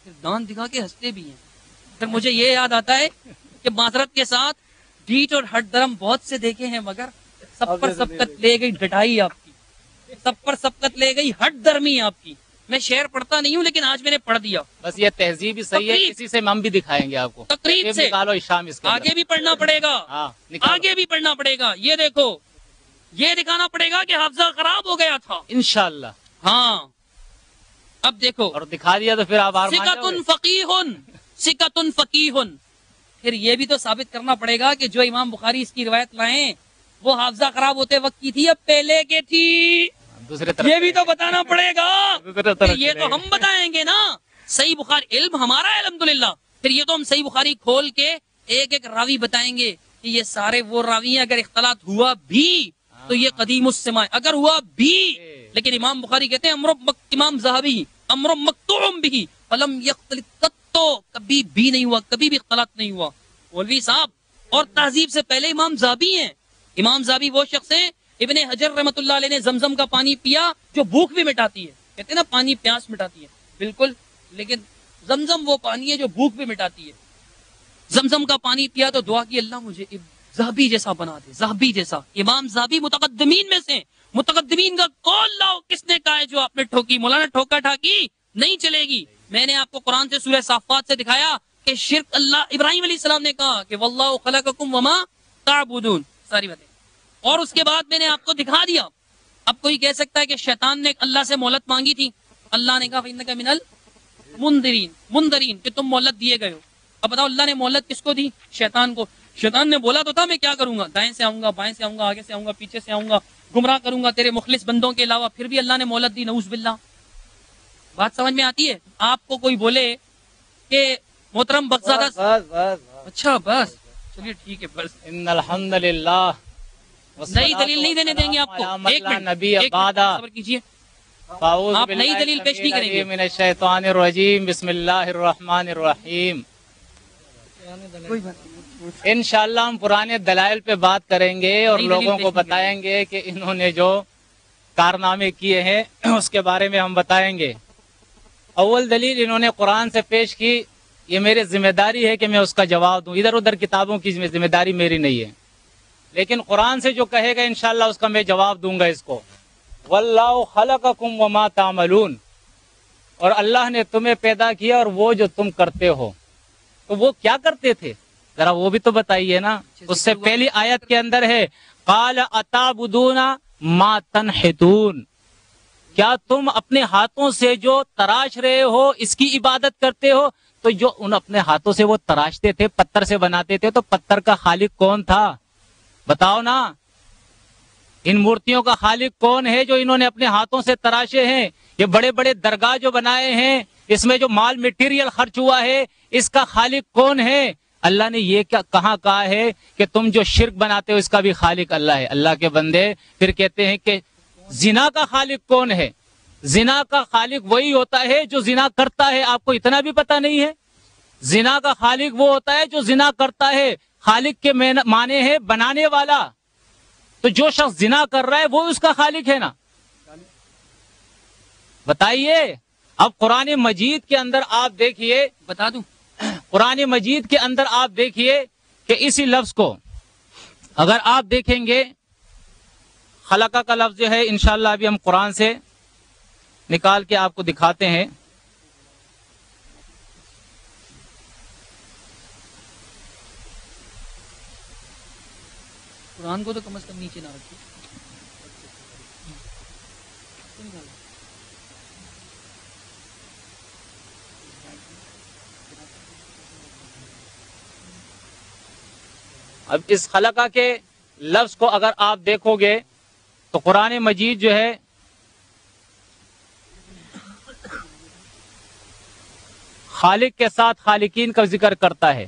پھر دان دکھا کے ہنستے بھی ہیں. پھر مجھے یہ یاد آتا ہے کہ معذرت کے ساتھ ڈیٹ اور ہٹ درم بہت سے دیکھے ہیں، مگر سب پر سبقت لے گئی ڈٹائی آپ کی، سب پر سبقت لے گئی ہٹ درمی آپ کی. میں شعر پڑھتا نہیں ہوں، لیکن آج میں نے پڑھ دیا. بس یہ تہذیب ہی صحیح ہے، اسی سے ہم بھی دکھائیں گے آپ کو. تقریب سے نکالو ہشام، اس کے آگے بھی پڑھنا پڑے گا، آگے بھی پڑھنا پڑے گا. یہ دیکھو، یہ دکھانا پڑے گا کہ حافظہ خراب ہو گیا تھا انشاءاللہ. ہاں اب دیکھو، اور دکھا دیا تو پھر آپ سکتن فقیہن، سکتن فقیہن. پھر یہ بھی تو ثابت کرنا پڑے گا کہ جو امام بخاری اس کی روایت لائیں وہ حافظہ خراب ہوتے وقت کی تھی یا پہلے کے تھی؟ دوسرے طرف یہ بھی تو بتانا پڑے گا. دوسرے طرف یہ تو ہم بتائیں گے نا. صحیح بخاری علم ہمارا ہے الحمدللہ. پھر یہ تو ہم صحیح بخاری کھول کے ایک ایک راوی بتائیں گے کہ یہ سارے وہ راوی ہیں. اگر اختلاط ہوا بھی تو یہ قدیم السماع، اگر ہوا بھی. لیکن امام بخاری کہتے ہیں امام ذہبی امر مقطوع بہ فلم یختلط قط، کبھی بھی نہیں ہوا، کبھی بھی اختلاط نہیں ہوا. مولوی صاحب، اور تہذیب سے پہلے امام ذہبی ہیں. امام ذہبی وہ شخص ہیں، ابن حجر رحمۃ اللہ علیہ نے زمزم کا پانی پیا جو بھوک بھی مٹاتی ہے. کہتے ہیں نا پانی پیاس مٹاتی ہے، بالکل، لیکن زمزم وہ پانی ہے جو بھوک بھی مٹاتی ہے. زمزم کا پانی پیا تو دعا کی اللہ مجھے ذہبی جیسا بنا دے، ذہبی جیسا. امام ذہبی متقدمین میں سے. متقدمین کا قول لاؤ، کس نے کہا ہے جو آپ نے ٹھوکی؟ مولانا ٹھوکا ٹھاکی نہیں چلے گی. میں نے آپ کو قرآن سے سورہ صافات سے دکھایا کہ شرک اللہ ابراہیم علیہ السلام نے کہا کہ واللہ خلقکم وما تعبدون، ساری باتیں. اور اس کے بعد میں نے آپ کو دکھا دیا. اب کوئی کہہ سکتا ہے کہ شیطان نے اللہ سے مہلت مانگی تھی، اللہ نے کہا فإنک من المنذرین، کہ تم مہلت دیے گئے ہو. اب بتاؤ اللہ نے مہلت کس کو دی؟ شیطان کو. شیطان نے بولا تو تھا میں کیا کروں گا، دائیں سے آؤں گا، بائیں سے آؤں گا، آگے سے آؤں گا، پیچھے سے آؤں گا، گمراہ کروں گا تیرے مخلص بندوں کے علاوہ. پھر بھی اللہ نے مہلت دی، نعوذ باللہ. بات سمجھ میں آتی ہے؟ آپ کو کوئی بولے کہ محترم بخزادہ، اچھا بس چلیے ٹھیک ہے بس ان الحمدللہ نئی دلیل نہیں دینے دیں گے آپ کو. ایک منٹ نبی صبر کیجیے. آپ نئی دلیل پیش نہیں کریں گے. من الشیطان الرجیم بسم اللہ الرحمن الرحیم. انشاءاللہ ہم پرانے دلائل پہ بات کریں گے اور لوگوں کو بتائیں گے کہ انہوں نے جو کارنامے کیے ہیں اس کے بارے میں ہم بتائیں گے. اول دلیل انہوں نے قرآن سے پیش کی. یہ میری ذمہ داری ہے کہ میں اس کا جواب دوں. ادھر ادھر کتابوں کی ذمہ داری میری نہیں ہے، لیکن قرآن سے جو کہے گا انشاءاللہ اس کا میں جواب دوں گا اس کو. واللہ خلقکم وما تعملون، اور اللہ نے تمہیں پیدا کیا اور وہ جو تم کرتے ہو. تو وہ کیا کرتے تھے ذرا وہ بھی تو بتائیے نا. اس سے پہلی آیت کے اندر ہے قال اتعبدون ما تنحتون، کیا تم اپنے ہاتھوں سے جو تراش رہے ہو اس کی عبادت کرتے ہو؟ تو جو ان اپنے ہاتھوں سے وہ تراشتے تھے، پتھر سے بناتے تھے، تو پتھر کا خالق کون تھا؟ بتاؤ نا. ان مورتیوں کا خالق کون ہے جو انہوں نے اپنے ہاتھوں سے تراشے ہیں؟ یہ بڑے بڑے درگاہ جو بنائے ہیں، اس میں جو مال میٹیریل خرچ ہوا ہے، اس کا خالق کون ہے؟ اللہ نے یہ کیا کہاں کہا ہے کہ تم جو شرک بناتے ہو اس کا بھی خالق اللہ ہے. اللہ کے بندے پھر کہتے ہیں کہ زنا کا خالق کون ہے؟ زنا کا خالق وہی ہوتا ہے جو زنا کرتا ہے. آپ کو اتنا بھی پتہ نہیں ہے؟ زنا کا خالق وہ ہوتا ہے جو زنا کرتا ہے. خالق کے معنی ہے بنانے والا. تو جو شخص زنا کر رہا ہے وہ اس کا خالق ہے نا. بتائیے. اب قرآن مجید کے اندر آپ دیکھیے، بتا دوں قرآن مجید کے اندر آپ دیکھیے کہ اسی لفظ کو اگر آپ دیکھیں گے، خلقہ کا لفظ جو ہے انشاءاللہ ابھی ہم قرآن سے نکال کے آپ کو دکھاتے ہیں. قرآن کو تو کم از کم نیچے نہ رکھیے. اب اس خلقہ کے لفظ کو اگر آپ دیکھو گے تو قرآن مجید جو ہے خالق کے ساتھ خالقین کا ذکر کرتا ہے.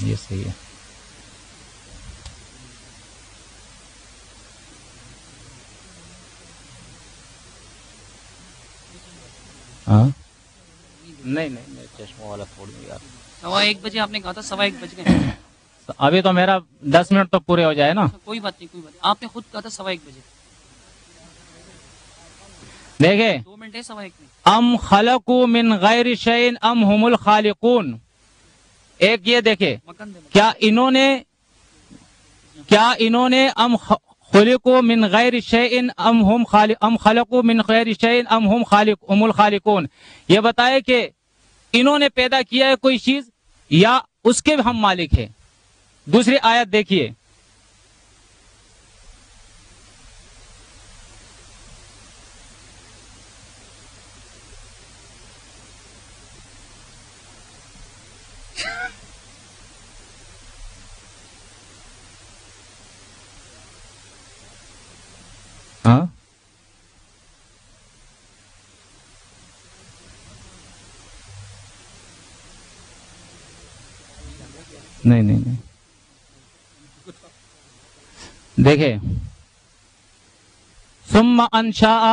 یہ صحیح ہے. ہاں نہیں میں چشمہ والا چھوڑ دوں یار. 1:15 آپ نے کہا تھا 1:15 بج گئے. ابھی تو میرا 10 منٹ تو پورے ہو جائے نا. کوئی بات نہیں کوئی بات نہیں. آپ نے خود کہا تھا 1:15. دیکھیں 2 منٹ ہے 1:15 میں. ام خلقوا من غیر شیء ام هم الخالقون. ایک یہ دیکھیں کیا انہوں نے ام خلقوا من غیر شیء ام خلقوا من غیر شیء ام هم الخالقون. یہ بتائے کہ انہوں نے پیدا کیا ہے کوئی چیز یا اس کے ہم مالک ہیں. دوسری آیت دیکھیے. ہاں نہیں دیکھیں ثم انشاء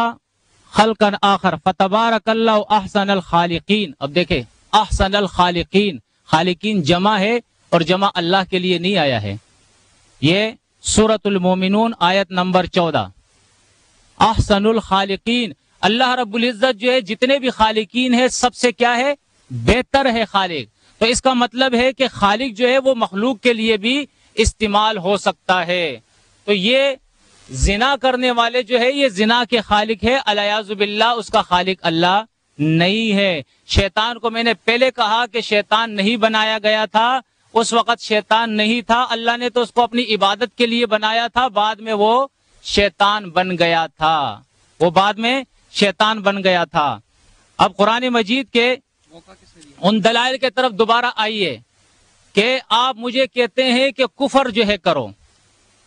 خلقا آخر فتبارک اللہ احسن الخالقین. اب دیکھیں احسن الخالقین، خالقین جمع ہے اور جمع اللہ کے لیے نہیں آیا ہے. یہ سورۃ المومنون آیت نمبر 14. احسن الخالقین، اللہ رب العزت جو ہے جتنے بھی خالقین ہیں سب سے کیا ہے؟ بہتر ہے خالق. تو اس کا مطلب ہے کہ خالق جو ہے وہ مخلوق کے لیے بھی استعمال ہو سکتا ہے. تو یہ زنا کرنے والے جو ہے یہ زنا کے خالق ہے، الیاذ باللہ اس کا خالق اللہ نہیں ہے. شیطان کو میں نے پہلے کہا کہ شیطان نہیں بنایا گیا تھا، اس وقت شیطان نہیں تھا، اللہ نے تو اس کو اپنی عبادت کے لیے بنایا تھا، بعد میں وہ شیطان بن گیا تھا، وہ بعد میں شیطان بن گیا تھا. اب قرآن مجید کے ان دلائل کے طرف دوبارہ آئیے کہ آپ مجھے کہتے ہیں کہ کفر جو ہے کرو.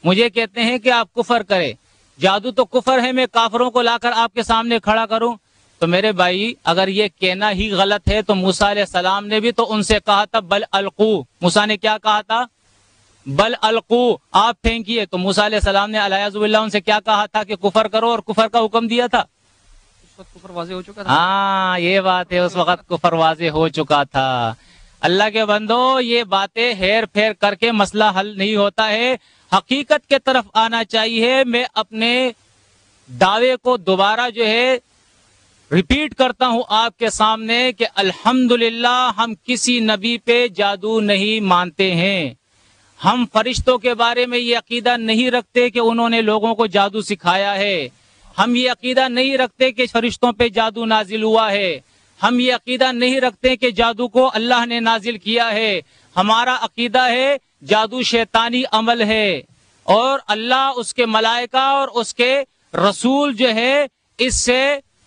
مجھے کہتے ہیں کہ آپ کفر کرے، جادو تو کفر ہے، میں کافروں کو لا کر آپ کے سامنے کھڑا کروں؟ تو میرے بھائی اگر یہ کہنا ہی غلط ہے تو موسیٰ علیہ السلام نے بھی تو ان سے کہا تھا بل القو، موسیٰ نے کیا کہا تھا؟ بل القو، آپ پھینکیے۔ تو موسیٰ علیہ السلام نے علیہ باللہ ان سے کیا کہا تھا کہ کفر کرو، اور کفر کا حکم دیا تھا؟ اس وقت کفر واضح ہو چکا تھا۔ ہاں یہ بات ہے، اس وقت کفر واضح ہو چکا تھا۔ اللہ کے بندو یہ باتیں ہیر پھیر کر کے مسئلہ حل نہیں ہوتا ہے، حقیقت کے طرف آنا چاہیے۔ میں اپنے دعوے کو دوبارہ جو ہے ریپیٹ کرتا ہوں آپ کے سامنے کہ الحمدللہ ہم کسی نبی پہ جادو نہیں مانتے ہیں، ہم فرشتوں کے بارے میں یہ عقیدہ نہیں رکھتے کہ انہوں نے لوگوں کو جادو سکھایا ہے، ہم یہ عقیدہ نہیں رکھتے کہ فرشتوں پہ جادو نازل ہوا ہے، ہم یہ عقیدہ نہیں رکھتے کہ جادو کو اللہ نے نازل کیا ہے۔ ہمارا عقیدہ ہے جادو شیطانی عمل ہے، اور اللہ، اس کے ملائکہ اور اس کے رسول جو ہے اس سے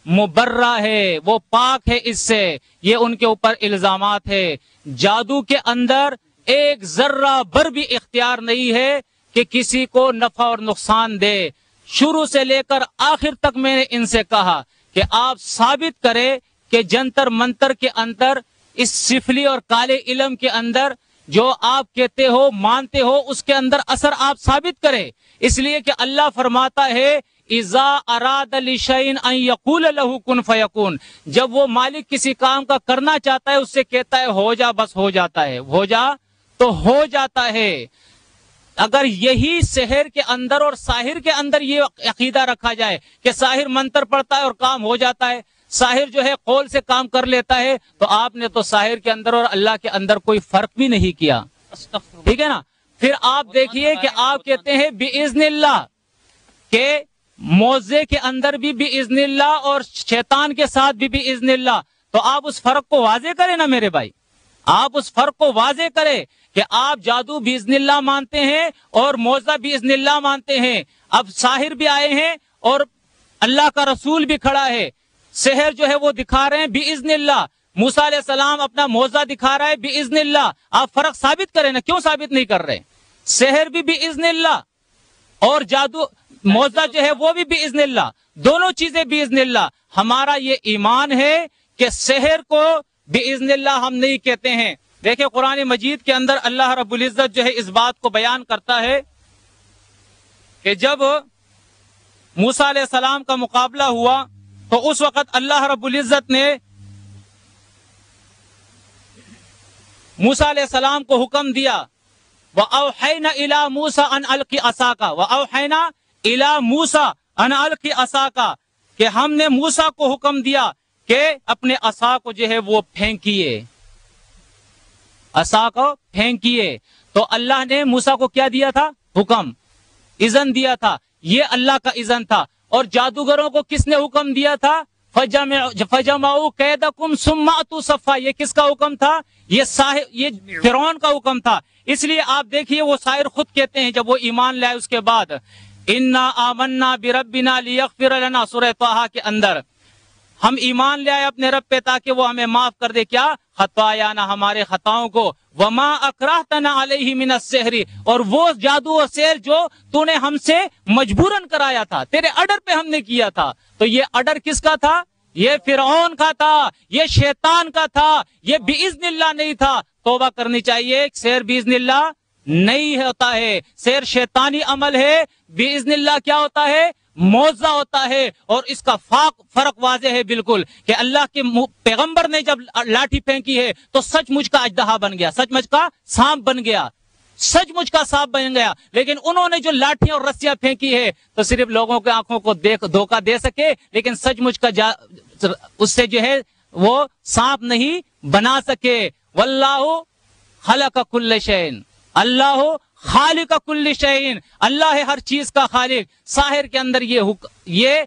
مبرہ ہے، وہ پاک ہے اس سے، یہ ان کے اوپر الزامات ہے۔ جادو کے اندر ایک ذرہ بھر بھی اختیار نہیں ہے کہ کسی کو نفع اور نقصان دے۔ شروع سے لے کر آخر تک میں نے ان سے کہا کہ آپ ثابت کریں کہ جنتر منتر کے اندر، اس سفلی اور کالے علم کے اندر جو آپ کہتے ہو مانتے ہو اس کے اندر اثر آپ ثابت کریں، اس لیے کہ اللہ فرماتا ہے اذا اراد لشیء ان یقول له کن فیکون، جب وہ مالک کسی کام کا کرنا چاہتا ہے اس سے کہتا ہے ہو جا، بس ہو جاتا ہے، ہو جا تو ہو جاتا ہے۔ اگر یہی سحر کے اندر اور ساحر کے اندر یہ عقیدہ رکھا جائے کہ ساحر منتر پڑتا ہے اور کام ہو جاتا ہے، ساحر جو ہے قول سے کام کر لیتا ہے، تو آپ نے تو ساحر کے اندر اور اللہ کے اندر کوئی فرق بھی نہیں کیا، ٹھیک ہے نا؟ پھر آپ دیکھیے کہ آپ کہتے ہیں بِإِذْنِ اللہ، کہ موزے کے اندر بھی بِإِذْنِ اللہ اور شیطان کے ساتھ بھی بِإِذْنِ اللہ، تو آپ اس فرق کو واضح کریں نا میرے بھائی، آپ اس فرق کو واضح کریں کہ آپ جادو بِإِذْنِ اللہ مانتے ہیں اور موزہ بِإِذْنِ اللہ مانتے ہیں۔ اب ساحر بھی آئے ہیں اور اللہ کا رسول بھی کھڑا ہے، سحر جو ہے وہ دکھا رہے ہیں بِإِذْنِ اللہ، موسیٰ علیہ السلام اپنا موزہ دکھا رہا ہے بِإِذْنِ اللہ، آپ فرق ثابت کریں نا، کیوں ثابت نہیں کر رہے؟ سحر بھی بِإِذْنِ اللہ اور جادو موزہ جو ہے وہ بھی بِإِذْنِ اللہ، دونوں چیزیں بِإِذْنِ اللہ۔ ہمارا یہ ایمان ہے کہ سحر کو بِإِذْنِ اللہ ہم نہیں کہتے ہیں۔ دیکھیں قرآن مجید کے اندر اللہ رب العزت جو ہے اس بات کو بیان کرتا ہے کہ جب موسیٰ علیہ السلام کا مقابلہ ہوا تو اس وقت اللہ رب العزت نے موسیٰ علیہ السلام کو حکم دیا وَأَوْحَيْنَا إِلَى مُوسَىٰ أَنْ أَلْقِ عَصَاكَ وَأَوْحَيْنَا إِلَى مُوسَىٰ أَنْ أَلْقِ عَصَاكَ، کہ ہم نے موسیٰ کو حکم دیا کہ اپنے عصا کو جو ہے وہ پھینکیے، عصا کو پھینکیے۔ تو اللہ نے موسیٰ کو کیا دیا تھا؟ حکم، اذن دیا تھا، یہ اللہ کا اذن تھا۔ اور جادوگروں کو کس نے حکم دیا تھا؟ فَجَمَعُوا كَيْدَكُمْ ثُمَّ أَتُوا صَفًّا، یہ کس کا حکم تھا؟ یہ فرعون کا حکم تھا۔ اس لیے آپ دیکھیے وہ شاعر خود کہتے ہیں جب وہ ایمان لائے اس کے بعد، اِنَّا آمَنَّا بِرَبِّنَا لِيَغْفِرَ لَنَا، سورہ طٰہٰ کے اندر، ہم ایمان لے آئے اپنے رب پہ تاکہ وہ ہمیں معاف کر دے، کیا؟ خطایانا، ہمارے خطاؤں کو، وما اکرہتنا علیہ من السحر، اور وہ جادو اور سحر جو تو نے ہم سے مجبوراً کرایا تھا، تیرے آرڈر پہ ہم نے کیا تھا۔ تو یہ آرڈر کس کا تھا؟ یہ فرعون کا تھا، یہ شیطان کا تھا، یہ بِإِذْنِ اللہ نہیں تھا۔ توبہ کرنی چاہیے، سحر بِإِذْنِ اللہ نہیں ہوتا ہے، سحر شیطانی عمل ہے، بِإِذْنِ اللہ کیا ہوتا ہے؟ موزہ ہوتا ہے۔ اور اس کا فرق واضح ہے بالکل کہ اللہ کے پیغمبر نے جب لاٹھی پھینکی ہے تو سچ مچ کا اژدہا بن گیا، سچ مچ کا سانپ بن گیا، سچ مچ کا سانپ بن گیا۔ لیکن انہوں نے جو لاٹھی اور رسیاں پھینکی ہے تو صرف لوگوں کے آنکھوں کو دھوکہ دے سکے، لیکن سچ مچ کا اس سے جو ہے وہ سانپ نہیں بنا سکے۔ واللہ خلق کل شیء، اللہ خالق کل شیء، اللہ ہے ہر چیز کا خالق۔ ساحر کے اندر یہ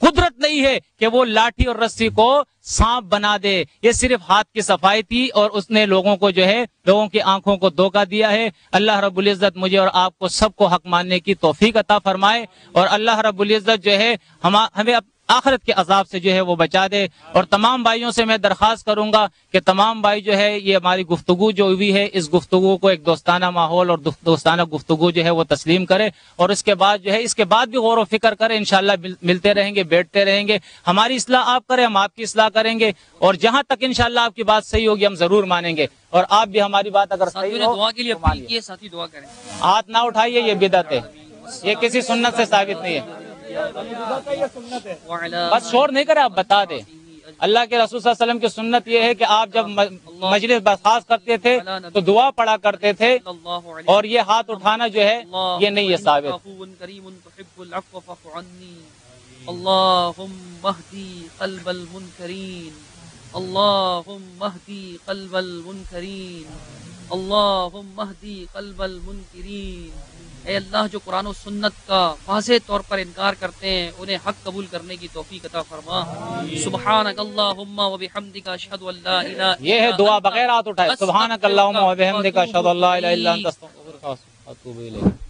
قدرت نہیں ہے کہ وہ لاٹھی اور رسی کو سانپ بنا دے، یہ صرف ہاتھ کی صفائی تھی، اور اس نے لوگوں کو جو ہے لوگوں کی آنکھوں کو دھوکہ دیا ہے۔ اللہ رب العزت مجھے اور آپ کو سب کو حق ماننے کی توفیق عطا فرمائے، اور اللہ رب العزت جو ہے ہمیں آخرت کے عذاب سے جو ہے وہ بچا دے. اور تمام بھائیوں سے میں درخواست کروں گا کہ تمام بھائی جو ہے یہ ہماری گفتگو جو ہوئی ہے اس گفتگو کو ایک دوستانہ ماحول اور دوستانہ گفتگو جو ہے وہ تسلیم کرے, اور اس کے بعد جو ہے اس کے بعد بھی غور و فکر کرے. انشاءاللہ ملتے رہیں گے, بیٹھتے رہیں گے, ہماری اصلاح آپ کریں, ہم آپ کی اصلاح کریں گے, اور جہاں تک انشاءاللہ آپ کی بات صحیح ہوگی ہم ضرور مانیں گے, اور آپ بھی ہماری بات اگر صحیح ہو دعا کے لیے اپیل کی ہے, ساتھی دعا کریں. ہاتھ نہ اٹھائیے, یہ بدعت ہے, یہ کسی سنت سے ثابت نہیں ہے. بس شور نہیں کرے, آپ بتا دیں. اللہ کے رسول صلی اللہ علیہ وسلم کی سنت یہ ہے کہ آپ جب مجلس برخاست کرتے تھے تو دعا پڑھا کرتے تھے, اور یہ ہاتھ اٹھانا جو ہے یہ نہیں ہے ثابت. اللہم اہدی قلب المنکرین, اللہم اہدی قلب المنکرین, اللہم اہدی قلب المنکرین. اے اللہ, جو قرآن و سنت کا واضح طور پر انکار کرتے ہیں انہیں حق قبول کرنے کی توفیق عطا فرما. سبحانک اللہم و بحمدک اشہد ان لا الہ الا انت. یہ ہے دعا بغیر ہاتھ اٹھائے. سبحانک اللہم و بحمدک اشہد ان لا الہ الا انت استغفرک و اتوب الیک.